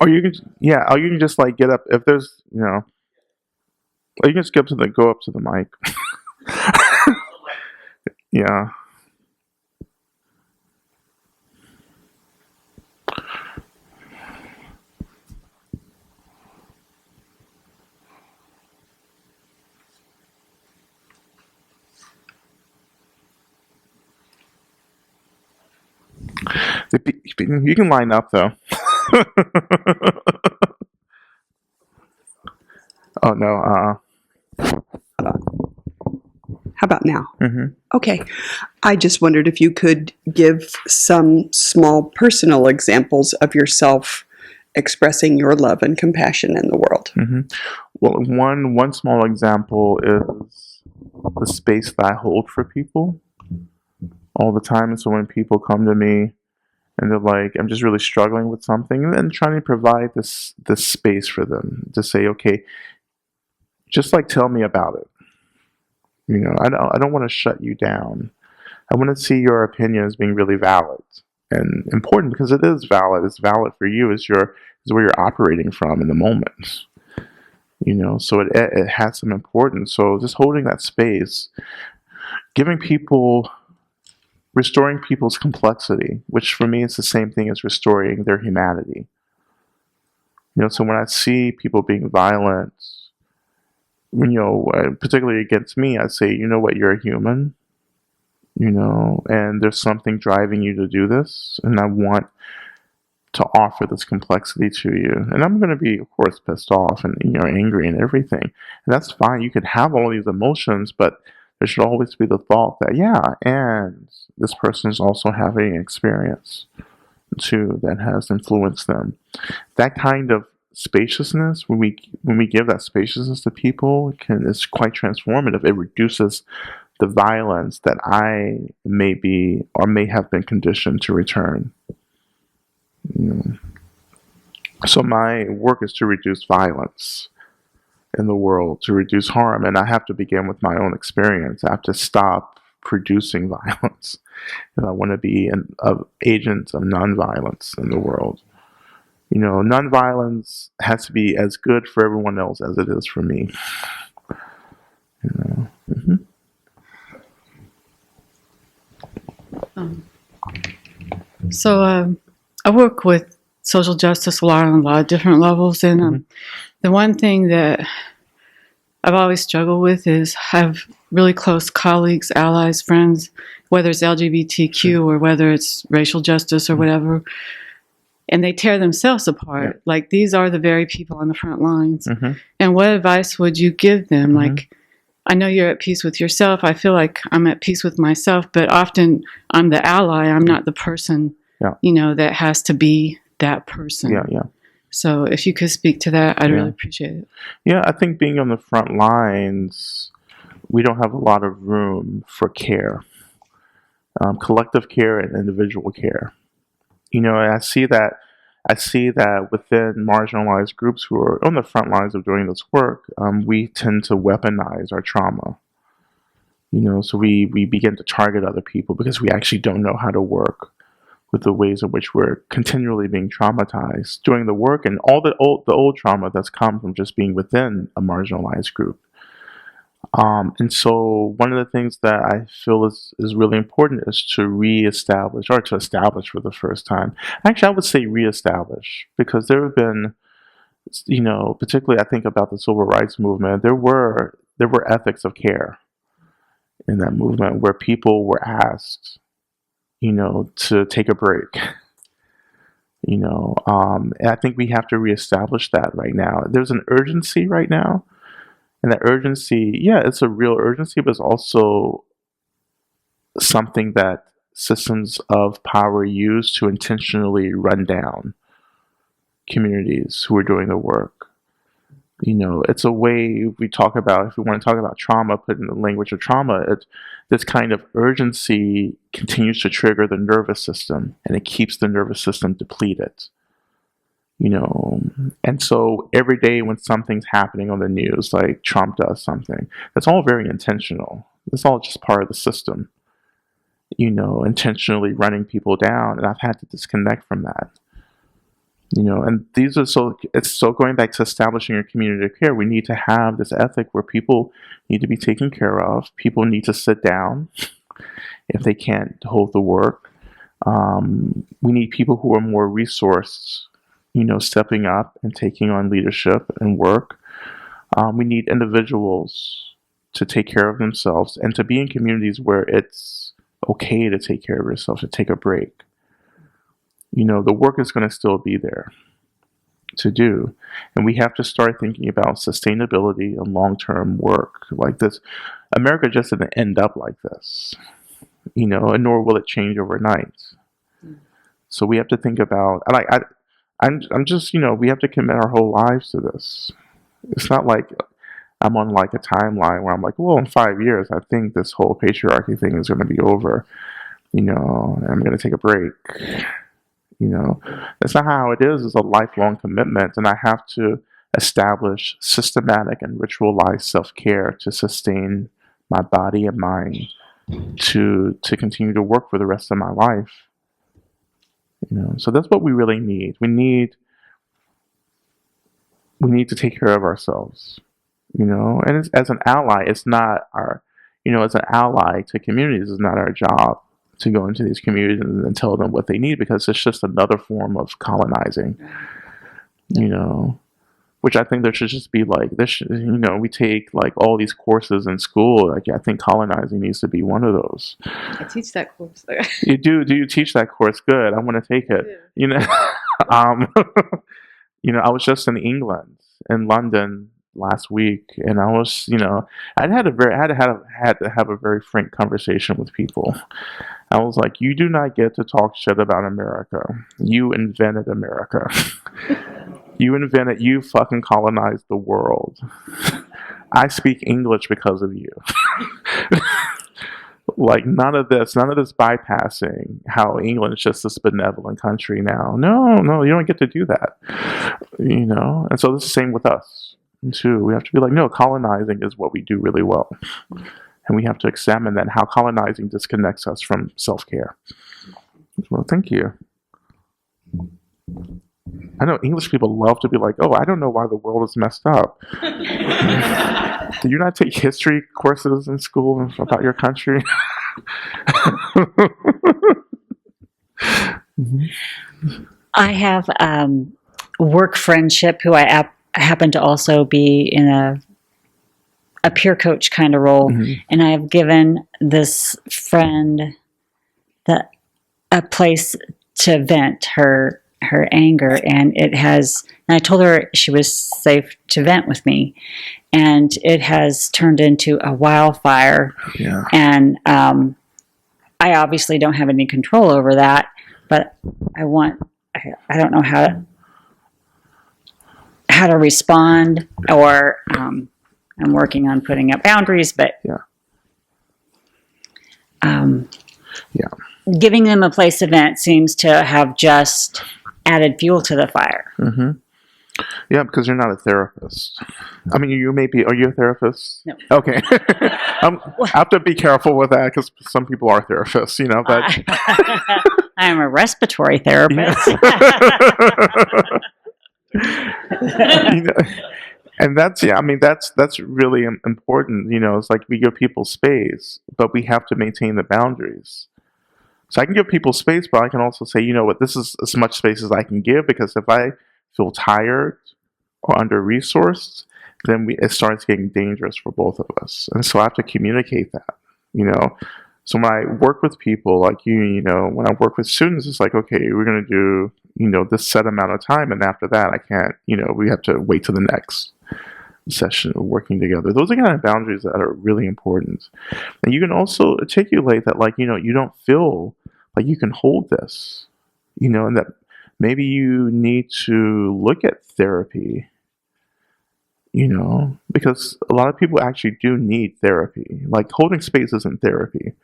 Or you can just like get up if there's or you can just go up to the mic. Yeah. You can line up though. Oh no. Hold on. How about now? Mm-hmm. Okay. I just wondered if you could give some small personal examples of yourself expressing your love and compassion in the world. Mm-hmm. Well, one small example is the space that I hold for people all the time. And so when people come to me and they're like, I'm just really struggling with something, and then trying to provide this space for them to say, okay, just like tell me about it. I don't want to shut you down. I want to see your opinion as being really valid and important, because it is valid. It's valid for you. Is where you're operating from in the moment. So it has some importance. So just holding that space, restoring people's complexity, which for me is the same thing as restoring their humanity. So when I see people being violent, particularly against me, I say, you know what, you're a human, and there's something driving you to do this, and I want to offer this complexity to you. And I'm going to be, of course, pissed off and angry and everything. And that's fine. You can have all these emotions, but there should always be the thought that, yeah, and this person is also having an experience too that has influenced them. That kind of spaciousness, when we give that spaciousness to people, is quite transformative. It reduces the violence that I may be or may have been conditioned to return. So my work is to reduce violence in the world, to reduce harm, and I have to begin with my own experience. I have to stop producing violence if I want to be an agent of nonviolence in the world. Nonviolence has to be as good for everyone else as it is for me. Mm-hmm. So I work with social justice law on a lot of different levels, and the one thing that I've always struggled with is have really close colleagues, allies, friends, whether it's LGBTQ or whether it's racial justice or whatever, and they tear themselves apart. Yeah. Like, these are the very people on the front lines. Mm-hmm. And what advice would you give them? Mm-hmm. Like, I know you're at peace with yourself. I feel like I'm at peace with myself, but often I'm the ally. I'm not the person, that has to be that person. Yeah. So if you could speak to that, I'd really appreciate it. Yeah, I think being on the front lines, we don't have a lot of room for care, collective care and individual care. And I see that within marginalized groups who are on the front lines of doing this work, we tend to weaponize our trauma. So we begin to target other people because we actually don't know how to work with the ways in which we're continually being traumatized doing the work, and all the old trauma that's come from just being within a marginalized group. And so one of the things that I feel is really important is to reestablish, or to establish for the first time. Actually, I would say reestablish, because there have been, particularly I think about the civil rights movement, there were ethics of care in that movement where people were asked, to take a break. And I think we have to reestablish that right now. There's an urgency right now. And that urgency, it's a real urgency, but it's also something that systems of power use to intentionally run down communities who are doing the work. It's a way we talk about, if we want to talk about trauma, put in the language of trauma, this kind of urgency continues to trigger the nervous system, and it keeps the nervous system depleted. And so every day when something's happening on the news, like Trump does something, that's all very intentional. It's all just part of the system, intentionally running people down. And I've had to disconnect from that. And these are it's going back to establishing your community of care. We need to have this ethic where people need to be taken care of. People need to sit down if they can't hold the work. We need people who are more resourced, stepping up and taking on leadership and work. We need individuals to take care of themselves and to be in communities where it's okay to take care of yourself, to take a break. the work is going to still be there to do. And we have to start thinking about sustainability and long-term work like this. America just didn't end up like this, and nor will it change overnight. So we have to think about, I'm just, we have to commit our whole lives to this. It's not like I'm on like a timeline where I'm like, well, in 5 years, I think this whole patriarchy thing is going to be over, and I'm going to take a break. That's not how it is. It's a lifelong commitment, and I have to establish systematic and ritualized self-care to sustain my body and mind to continue to work for the rest of my life. So that's what we really need. We need to take care of ourselves, and as an ally, it's not our, as an ally to communities, it's not our job to go into these communities and tell them what they need, because it's just another form of colonizing, which I think there should just be like this. We take like all these courses in school. Like I think colonizing needs to be one of those. I teach that course. You do? Do you teach that course? Good. I want to take it. Yeah. I was just in England, in London last week, and I was, I had to have a very frank conversation with people. I was like, you do not get to talk shit about America. You invented America. You fucking colonized the world. I speak English because of you. Like none of this bypassing how England's just this benevolent country now. No, you don't get to do that. And so it's the same with us too. We have to be like, no, colonizing is what we do really well. And we have to examine that, how colonizing disconnects us from self-care. Well, thank you. I know English people love to be like, oh, I don't know why the world is messed up. Do you not take history courses in school about your country? I have work friendship who I happen to also be in a peer coach kind of role. Mm-hmm. And I have given this friend a place to vent her anger, and I told her she was safe to vent with me, and it has turned into a wildfire. Yeah. And I obviously don't have any control over that, but I don't know how to respond, or I'm working on putting up boundaries, but giving them a place to vent seems to have just added fuel to the fire. Mm-hmm. Yeah, because you're not a therapist. I mean, are you a therapist? No. Okay. I have to be careful with that, because some people are therapists, but I'm a respiratory therapist. And that's really important. It's like we give people space, but we have to maintain the boundaries. So I can give people space, but I can also say, this is as much space as I can give, because if I feel tired or under-resourced, then it starts getting dangerous for both of us. And so I have to communicate that, So when I work with people like you, when I work with students, it's like, okay, we're going to do, this set amount of time. And after that, I can't, we have to wait till the next session of working together. Those are kind of boundaries that are really important. And you can also articulate that, like, you don't feel like you can hold this, and that maybe you need to look at therapy, because a lot of people actually do need therapy. Like holding space isn't therapy,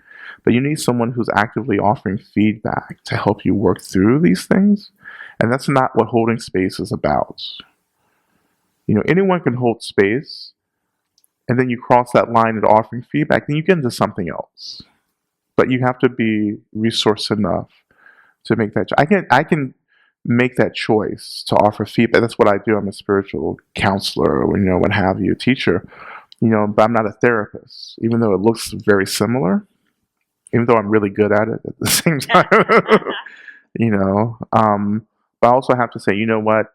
but you need someone who's actively offering feedback to help you work through these things. And that's not what holding space is about. Anyone can hold space, and then you cross that line into offering feedback, then you get into something else. But you have to be resourced enough to make that. I can make that choice to offer feedback. That's what I do. I'm a spiritual counselor, or what have you, teacher. But I'm not a therapist, even though it looks very similar. Even though I'm really good at it at the same time. But I also have to say, what?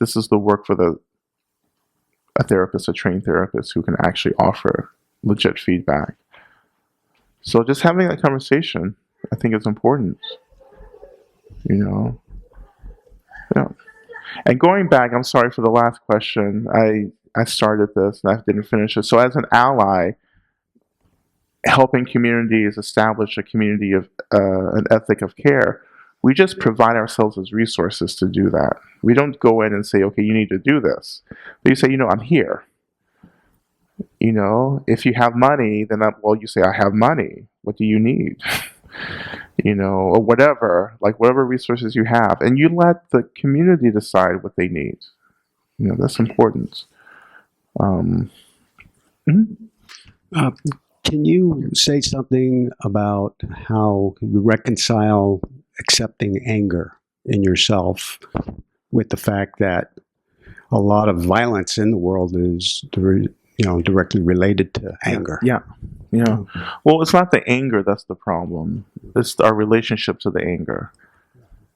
This is the work for a therapist, a trained therapist who can actually offer legit feedback. So just having that conversation, I think, is important. Yeah. And going back, I'm sorry for the last question. I started this and I didn't finish it. So as an ally, helping communities establish a community of an ethic of care, we just provide ourselves as resources to do that. We don't go in and say, okay, you need to do this. But you say, I'm here. If you have money, then you say, I have money. What do you need? Or whatever, like whatever resources you have. And you let the community decide what they need. That's important. Mhm. Can you say something about how you reconcile accepting anger in yourself with the fact that a lot of violence in the world is directly related to anger? Yeah. Well, it's not the anger that's the problem. It's our relationship to the anger.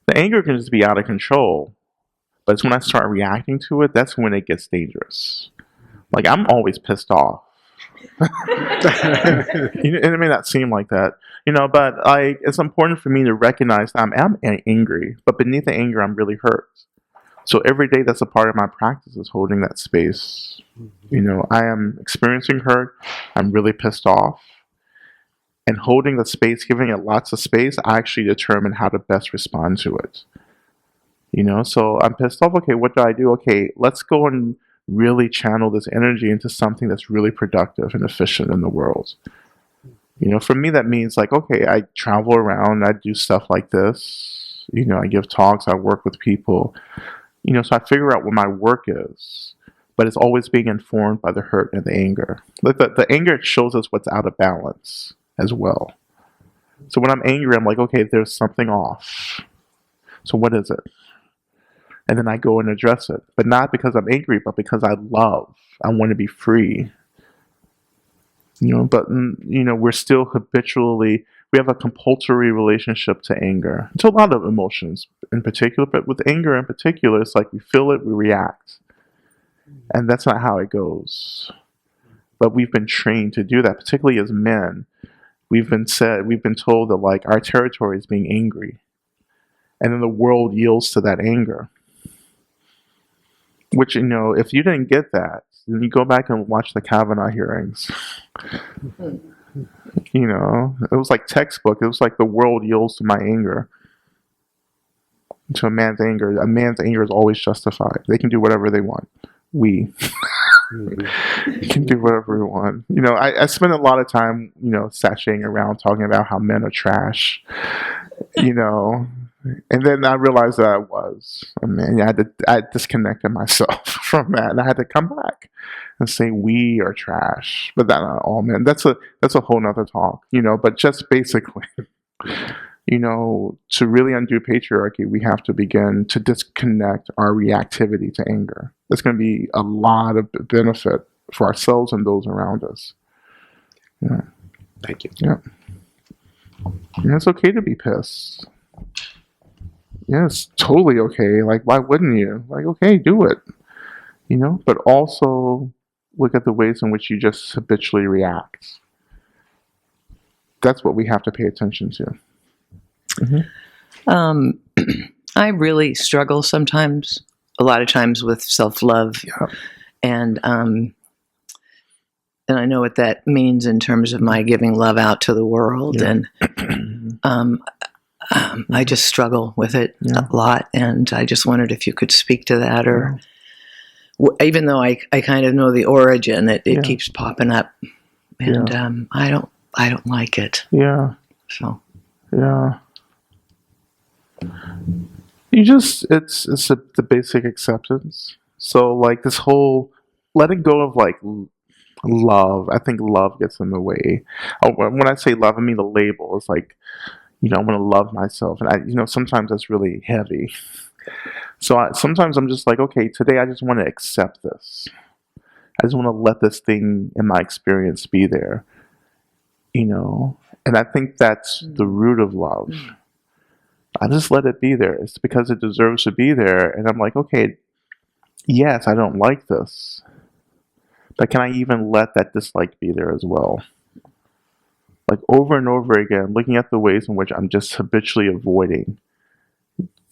The anger can just be out of control, but it's when I start reacting to it, that's when it gets dangerous. Like, I'm always pissed off. And it may not seem like that, but it's important for me to recognize that I'm angry, but beneath the anger, I'm really hurt. So every day, that's a part of my practice, is holding that space. I am experiencing hurt. I'm really pissed off. And holding the space, giving it lots of space, I actually determine how to best respond to it. So I'm pissed off. Okay, what do I do? Okay, let's go and really channel this energy into something that's really productive and efficient in the world. For me, that means okay, I travel around, I do stuff like this. I give talks, I work with people. So I figure out what my work is, but it's always being informed by the hurt and the anger. The anger shows us what's out of balance as well. So when I'm angry, I'm like, okay, there's something off. So what is it? And then I go and address it. But not because I'm angry, but because I love. I want to be free. But, we're still habitually, we have a compulsory relationship to anger. To a lot of emotions in particular, but with anger in particular, it's like we feel it, we react. And that's not how it goes. But we've been trained to do that, particularly as men. We've been told that our territory is being angry. And then the world yields to that anger. Which, if you didn't get that, then you go back and watch the Kavanaugh hearings. It was like textbook. It was like the world yields to my anger. To a man's anger. A man's anger is always justified. They can do whatever they want. We can do whatever we want. I spend a lot of time, sashaying around talking about how men are trash. And then I realized that I was a man. I disconnected myself from that, and I had to come back and say we are trash, but that not all men. That's a whole nother talk, But just basically, to really undo patriarchy, we have to begin to disconnect our reactivity to anger. There's going to be a lot of benefit for ourselves and those around us. Yeah. Thank you. Yeah. And it's okay to be pissed. Yeah, it's totally okay. Why wouldn't you? Okay, do it. But also look at the ways in which you just habitually react. That's what we have to pay attention to. Mm-hmm. I really struggle sometimes, a lot of times, with self-love. Yeah. And I know what that means in terms of my giving love out to the world. Yeah. And I just struggle with it a lot, and I just wondered if you could speak to that, or even though I kind of know the origin, it keeps popping up, and I don't like it. Yeah. So. Yeah. It's the basic acceptance. So this whole letting go of love. I think love gets in the way. When I say love, I mean the label. It's I want to love myself. And sometimes that's really heavy. So sometimes I'm just okay, today I just want to accept this. I just want to let this thing in my experience be there. And I think that's the root of love. I just let it be there. It's because it deserves to be there. And I'm okay, yes, I don't like this. But can I even let that dislike be there as well? Over and over again, looking at the ways in which I'm just habitually avoiding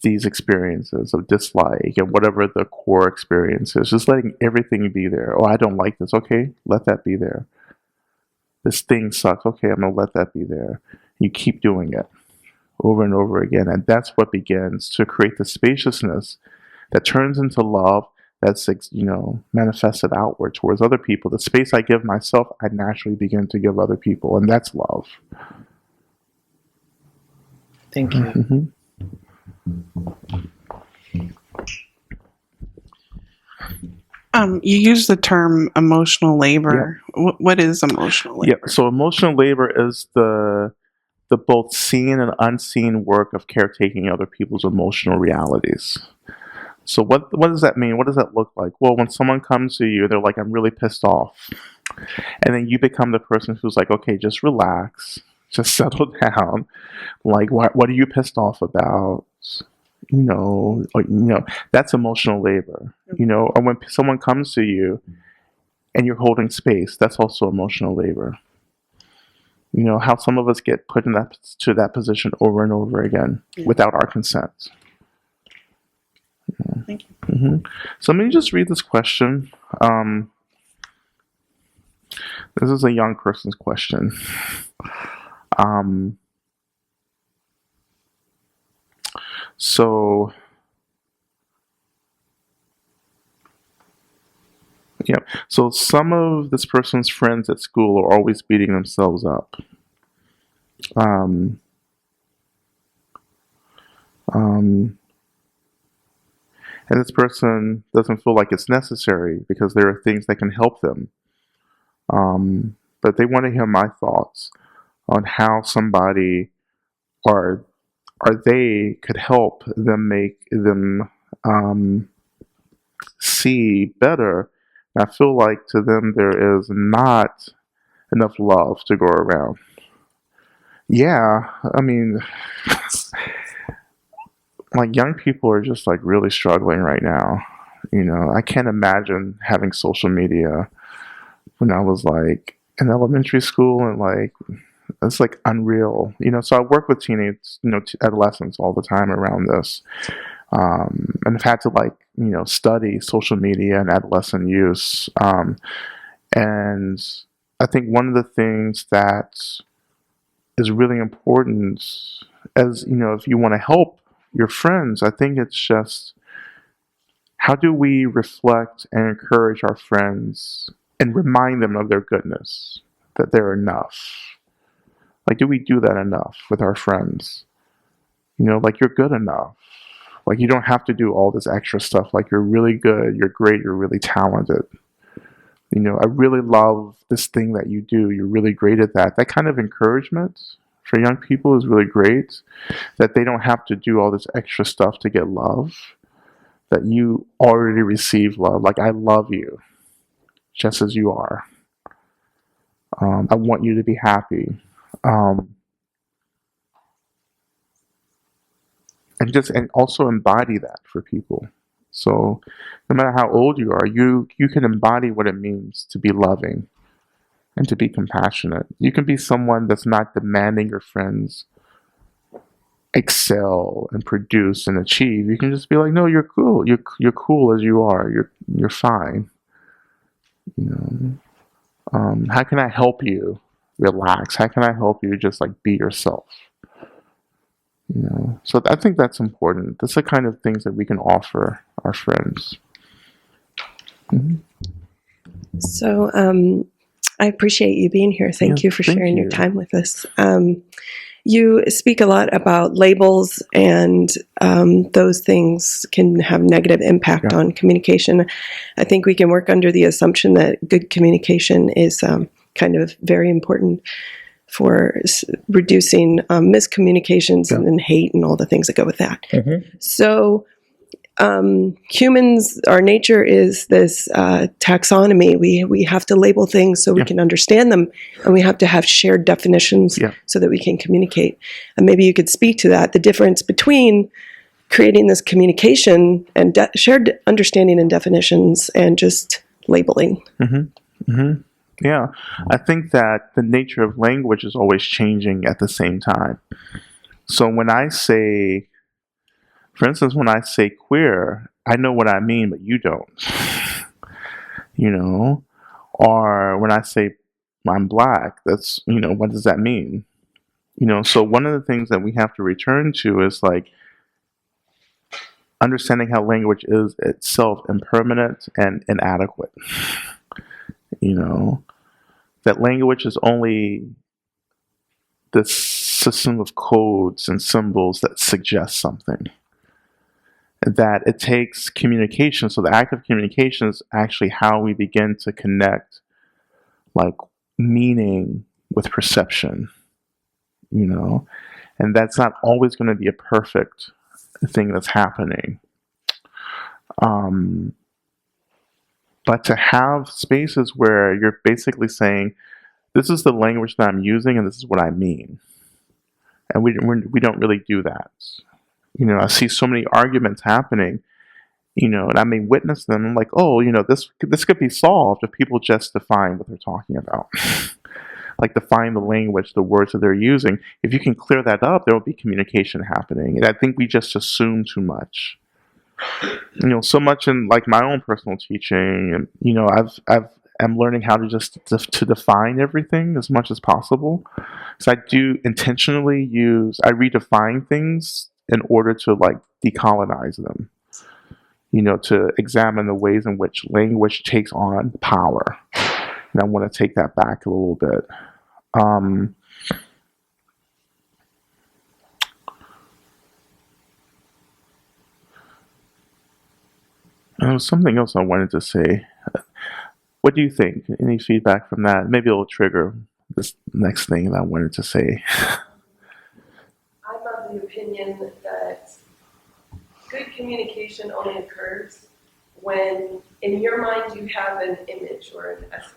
these experiences of dislike and whatever the core experience is, just letting everything be there. Oh, I don't like this. Okay, let that be there. This thing sucks. Okay, I'm going to let that be there. You keep doing it over and over again. And that's what begins to create the spaciousness that turns into love that's, manifested outward towards other people. The space I give myself, I naturally begin to give other people. And that's love. Thank you. Mm-hmm. You use the term emotional labor. What is emotional labor? Yeah. So emotional labor is the both seen and unseen work of caretaking other people's emotional realities. So what does that mean? What does that look like? Well, when someone comes to you, they're like, I'm really pissed off. And then you become the person who's like, okay, just relax, just settle down. Like, what are you pissed off about? That's emotional labor, or when someone comes to you and you're holding space, that's also emotional labor. How some of us get put in that position over and over again without our consent. Thank you. Mm-hmm. So let me just read this question. This is a young person's question. So, yeah. So some of this person's friends at school are always beating themselves up. And this person doesn't feel like it's necessary because there are things that can help them. But they want to hear my thoughts on how somebody or they could help them make them see better. And I feel like to them there is not enough love to go around. Yeah, I mean, like young people are just like really struggling right now. I can't imagine having social media when I was like in elementary school, and like it's like unreal. So I work with teenage, adolescents all the time around this, and I've had to study social media and adolescent use, and I think one of the things that is really important, as if you want to help your friends, I think it's just how do we reflect and encourage our friends and remind them of their goodness, that they're enough. Like, do we do that enough with our friends? Like, you're good enough. Like, you don't have to do all this extra stuff. Like, you're really good, you're great, you're really talented. I really love this thing that you do. You're really great at that. That kind of encouragement for young people is really great, that they don't have to do all this extra stuff to get love, that you already receive love. Like, I love you just as you are. I want you to be happy. And also embody that for people. So no matter how old you are, you can embody what it means to be loving and to be compassionate. You can be someone that's not demanding your friends excel and produce and achieve. You can just be like, no, you're cool. You're cool as you are. You're fine. How can I help you relax? How can I help you just like be yourself? So I think that's important. That's the kind of things that we can offer our friends. Mm-hmm. So I appreciate you being here. Thank you for sharing your time with us. You speak a lot about labels, and those things can have negative impact on communication. I think we can work under the assumption that good communication is kind of very important for reducing miscommunications and hate and all the things that go with that. Mm-hmm. So humans, our nature is this taxonomy. We have to label things so we can understand them, and we have to have shared definitions so that we can communicate. And maybe you could speak to that, the difference between creating this communication and shared understanding and definitions and just labeling. Mm-hmm. Mm-hmm. Yeah, I think that the nature of language is always changing at the same time. So when I say, For instance, when I say queer, I know what I mean, but you don't. You know? Or when I say I'm black, that's, what does that mean? So one of the things that we have to return to is like understanding how language is itself impermanent and inadequate. That language is only this system of codes and symbols that suggest something. That it takes communication. So the act of communication is actually how we begin to connect like meaning with perception, and that's not always going to be a perfect thing that's happening. But to have spaces where you're basically saying, this is the language that I'm using and this is what I mean. And we don't really do that. I see so many arguments happening, and I may witness them. I'm like, oh, this could be solved if people just define what they're talking about. Like define the language, the words that they're using. If you can clear that up, there will be communication happening. And I think we just assume too much. So much in like my own personal teaching, and I'm learning how to just to define everything as much as possible. So I do intentionally I redefine things in order to like decolonize them. To examine the ways in which language takes on power. And I want to take that back a little bit. There was something else I wanted to say. What do you think? Any feedback from that? Maybe it'll trigger this next thing that I wanted to say. I'm of the opinion that good communication only occurs when in your mind you have an image or an essence.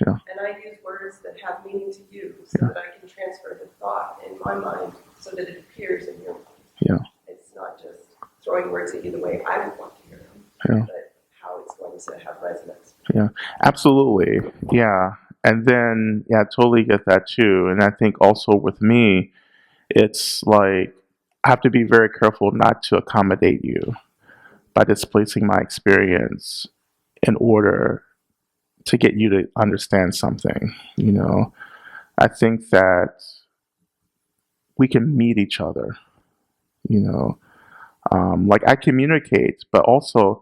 Yeah. And I use words that have meaning to you so that I can transfer the thought in my mind so that it appears in your mind. Yeah. It's not just throwing words at you the way I would want to hear them, but how it's going to have resonance. Yeah, absolutely. Yeah. And then, I totally get that too. And I think also with me, it's like I have to be very careful not to accommodate you by displacing my experience in order to get you to understand something. I think that we can meet each other, like I communicate, but also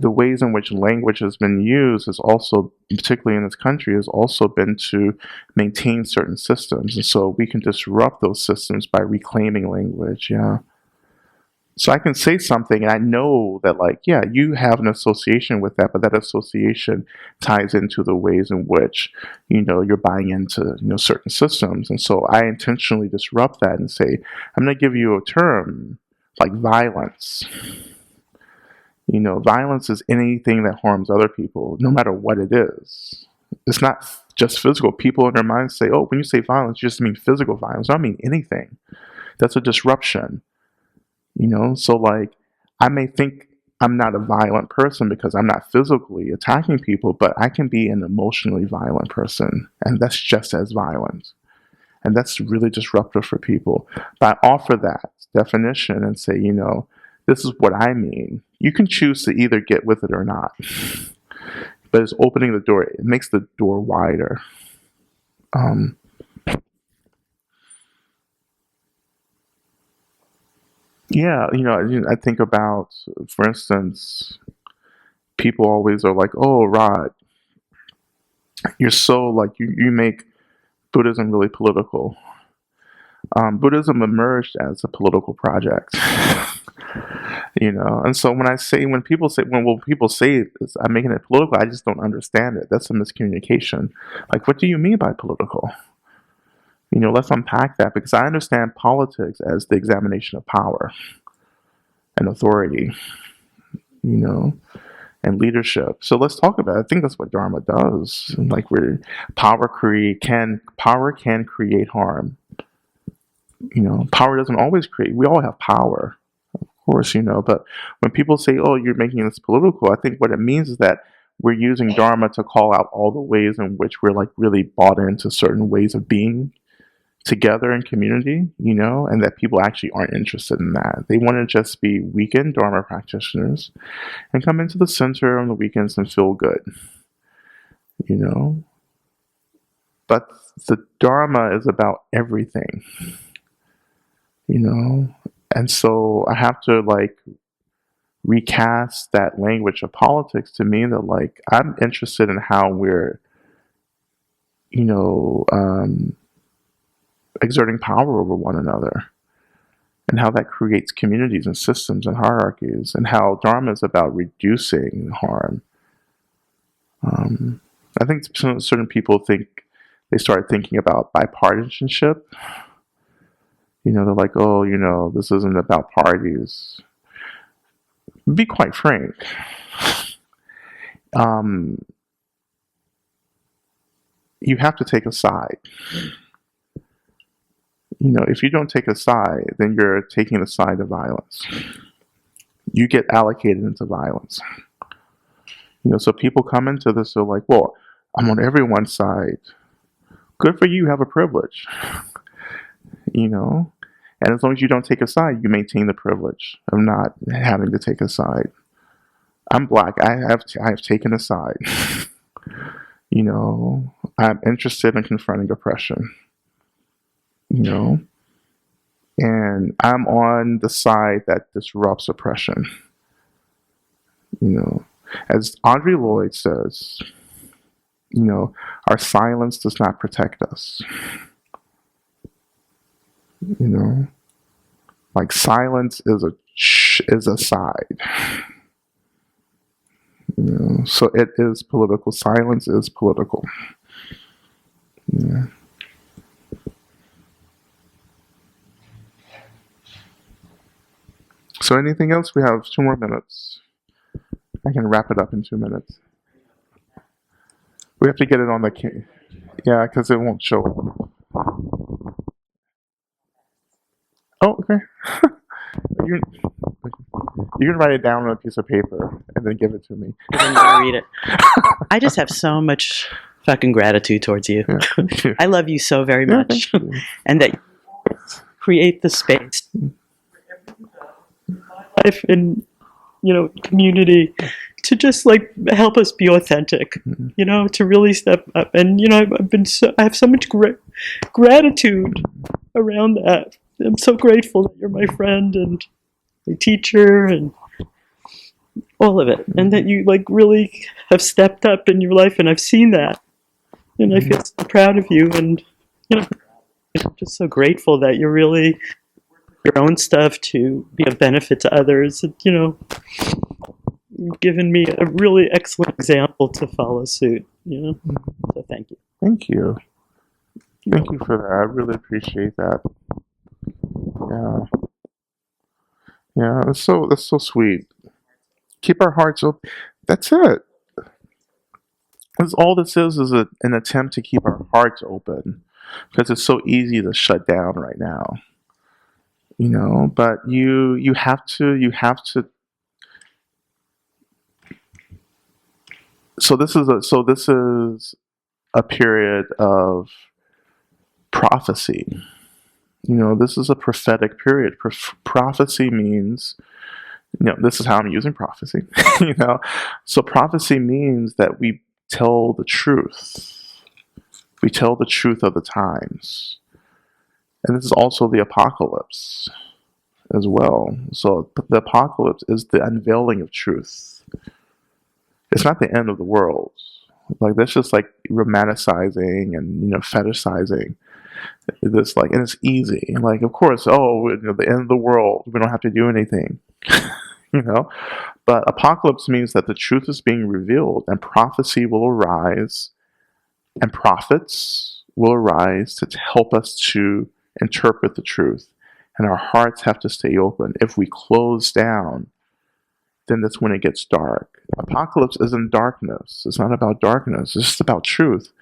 the ways in which language has been used is also, particularly in this country, has also been to maintain certain systems. And so we can disrupt those systems by reclaiming language. Yeah. So I can say something and I know that you have an association with that, but that association ties into the ways in which, you're buying into, certain systems. And so I intentionally disrupt that and say, I'm going to give you a term like violence. Violence is anything that harms other people, no matter what it is. It's not just physical. People in their minds say, oh, when you say violence, you just mean physical violence. I don't mean anything. That's a disruption. So I may think I'm not a violent person because I'm not physically attacking people, but I can be an emotionally violent person, and that's just as violent. And that's really disruptive for people. But I offer that definition and say, this is what I mean. You can choose to either get with it or not. But it's opening the door. It makes the door wider. I think about, for instance, people always are like, oh, Rod, you're so you make Buddhism really political. Buddhism emerged as a political project. And so when people say I'm making it political, I just don't understand it. That's a miscommunication. What do you mean by political? Let's unpack that, because I understand politics as the examination of power and authority, and leadership. So let's talk about it. I think that's what Dharma does. Power can create harm. Power doesn't always create. We all have power, of course, but when people say, oh, you're making this political, I think what it means is that we're using Dharma to call out all the ways in which we're really bought into certain ways of being, together in community, and that people actually aren't interested in that. They want to just be weekend Dharma practitioners and come into the center on the weekends and feel good, But the Dharma is about everything, And so I have to recast that language of politics to mean that I'm interested in how we're, exerting power over one another, and how that creates communities and systems and hierarchies, and how Dharma is about reducing harm. I think certain people they start thinking about bipartisanship. They're like, oh, this isn't about parties. Be quite frank. You have to take a side. If you don't take a side, then you're taking the side of violence. You get allocated into violence. So people come into this, they're like, well, I'm on everyone's side. Good for you, have a privilege. And as long as you don't take a side, you maintain the privilege of not having to take a side. I'm Black. I have taken a side. I'm interested in confronting oppression. And I'm on the side that disrupts oppression. As Audre Lorde says, our silence does not protect us. Silence is a side. So it is political. Silence is political. Yeah. So anything else? We have 2 more minutes. I can wrap it up in 2 minutes. We have to get it on the yeah, because it won't show up. Oh, okay. you can write it down on a piece of paper and then give it to me. And then you read it. I just have so much fucking gratitude towards you. Yeah. I love you so very much. And that you create the space life and community to just help us be authentic, to really step up. And I have so much gratitude around that. I'm so grateful that you're my friend and my teacher and all of it, and that you really have stepped up in your life, and I've seen that, and I feel so proud of you, and I'm just so grateful that you're really your own stuff to be of benefit to others. You've given me a really excellent example to follow suit. So thank you. Thank you. Thank you for that. I really appreciate that. Yeah, that's so sweet. Keep our hearts open. That's it. That's all this is an attempt to keep our hearts open, because it's so easy to shut down right now. But you have to. So this is a period of prophecy. This is a prophetic period. Prophecy means, this is how I'm using prophecy. So prophecy means that we tell the truth. We tell the truth of the times. And this is also the apocalypse as well. So the apocalypse is the unveiling of truth. It's not the end of the world. That's just romanticizing and fetishizing this, and it's easy. Of course, the end of the world, we don't have to do anything. But apocalypse means that the truth is being revealed, and prophecy will arise, and prophets will arise to help us to interpret the truth. And our hearts have to stay open. If we close down, then that's when it gets dark. Apocalypse isn't darkness. It's not about darkness. It's just about truth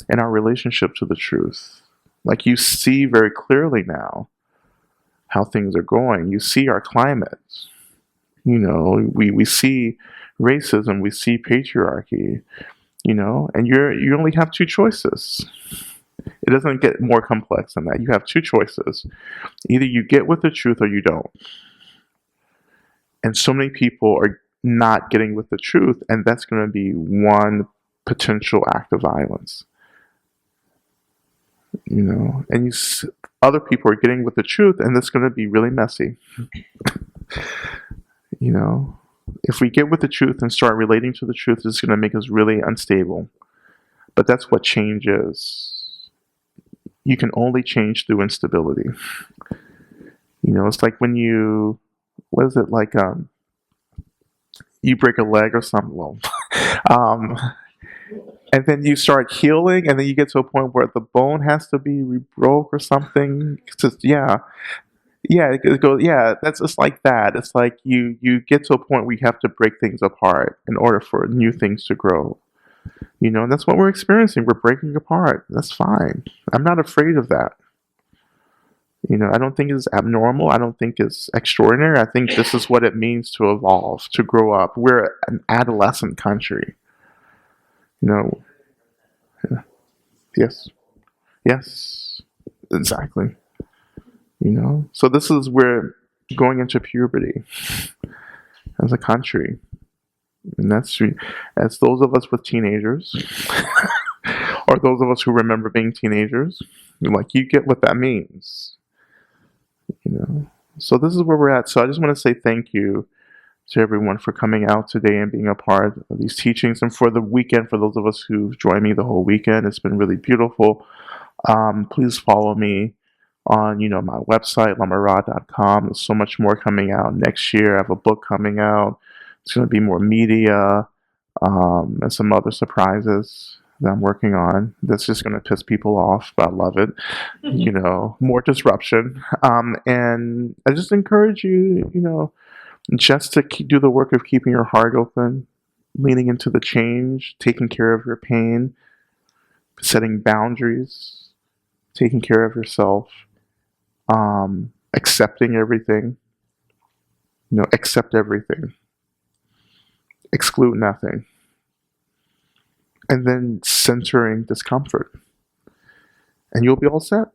and our relationship to the truth. You see very clearly now how things are going. You see our climate. We see racism. We see patriarchy. And you only have 2 choices. It doesn't get more complex than that. You have two choices. Either you get with the truth or you don't. And so many people are not getting with the truth, and that's going to be one potential act of violence. And other people are getting with the truth, and that's going to be really messy. If we get with the truth and start relating to the truth, it's going to make us really unstable. But that's what change is. You can only change through instability. It's like when you break a leg or something. Well, and then you start healing, and then you get to a point where the bone has to be rebroke or something. It goes. Yeah, that's just like that. It's like you get to a point where you have to break things apart in order for new things to grow. And that's what we're experiencing. We're breaking apart. That's fine. I'm not afraid of that. I don't think it's abnormal. I don't think it's extraordinary. I think this is what it means to evolve, to grow up. We're an adolescent country. Yes. Yes. Exactly. So this is where going into puberty as a country. And that's as those of us with teenagers, or those of us who remember being teenagers, you get what that means. So this is where we're at. So I just want to say thank you to everyone for coming out today and being a part of these teachings, and for the weekend, for those of us who've joined me the whole weekend. It's been really beautiful. Please follow me on my website, lamarod.com. There's so much more coming out next year. I have a book coming out. It's going to be more media and some other surprises that I'm working on. That's just going to piss people off, but I love it. More disruption. And I just encourage you, just to do the work of keeping your heart open, leaning into the change, taking care of your pain, setting boundaries, taking care of yourself, accepting everything. Accept everything. Exclude nothing. And then centering discomfort. And you'll be all set.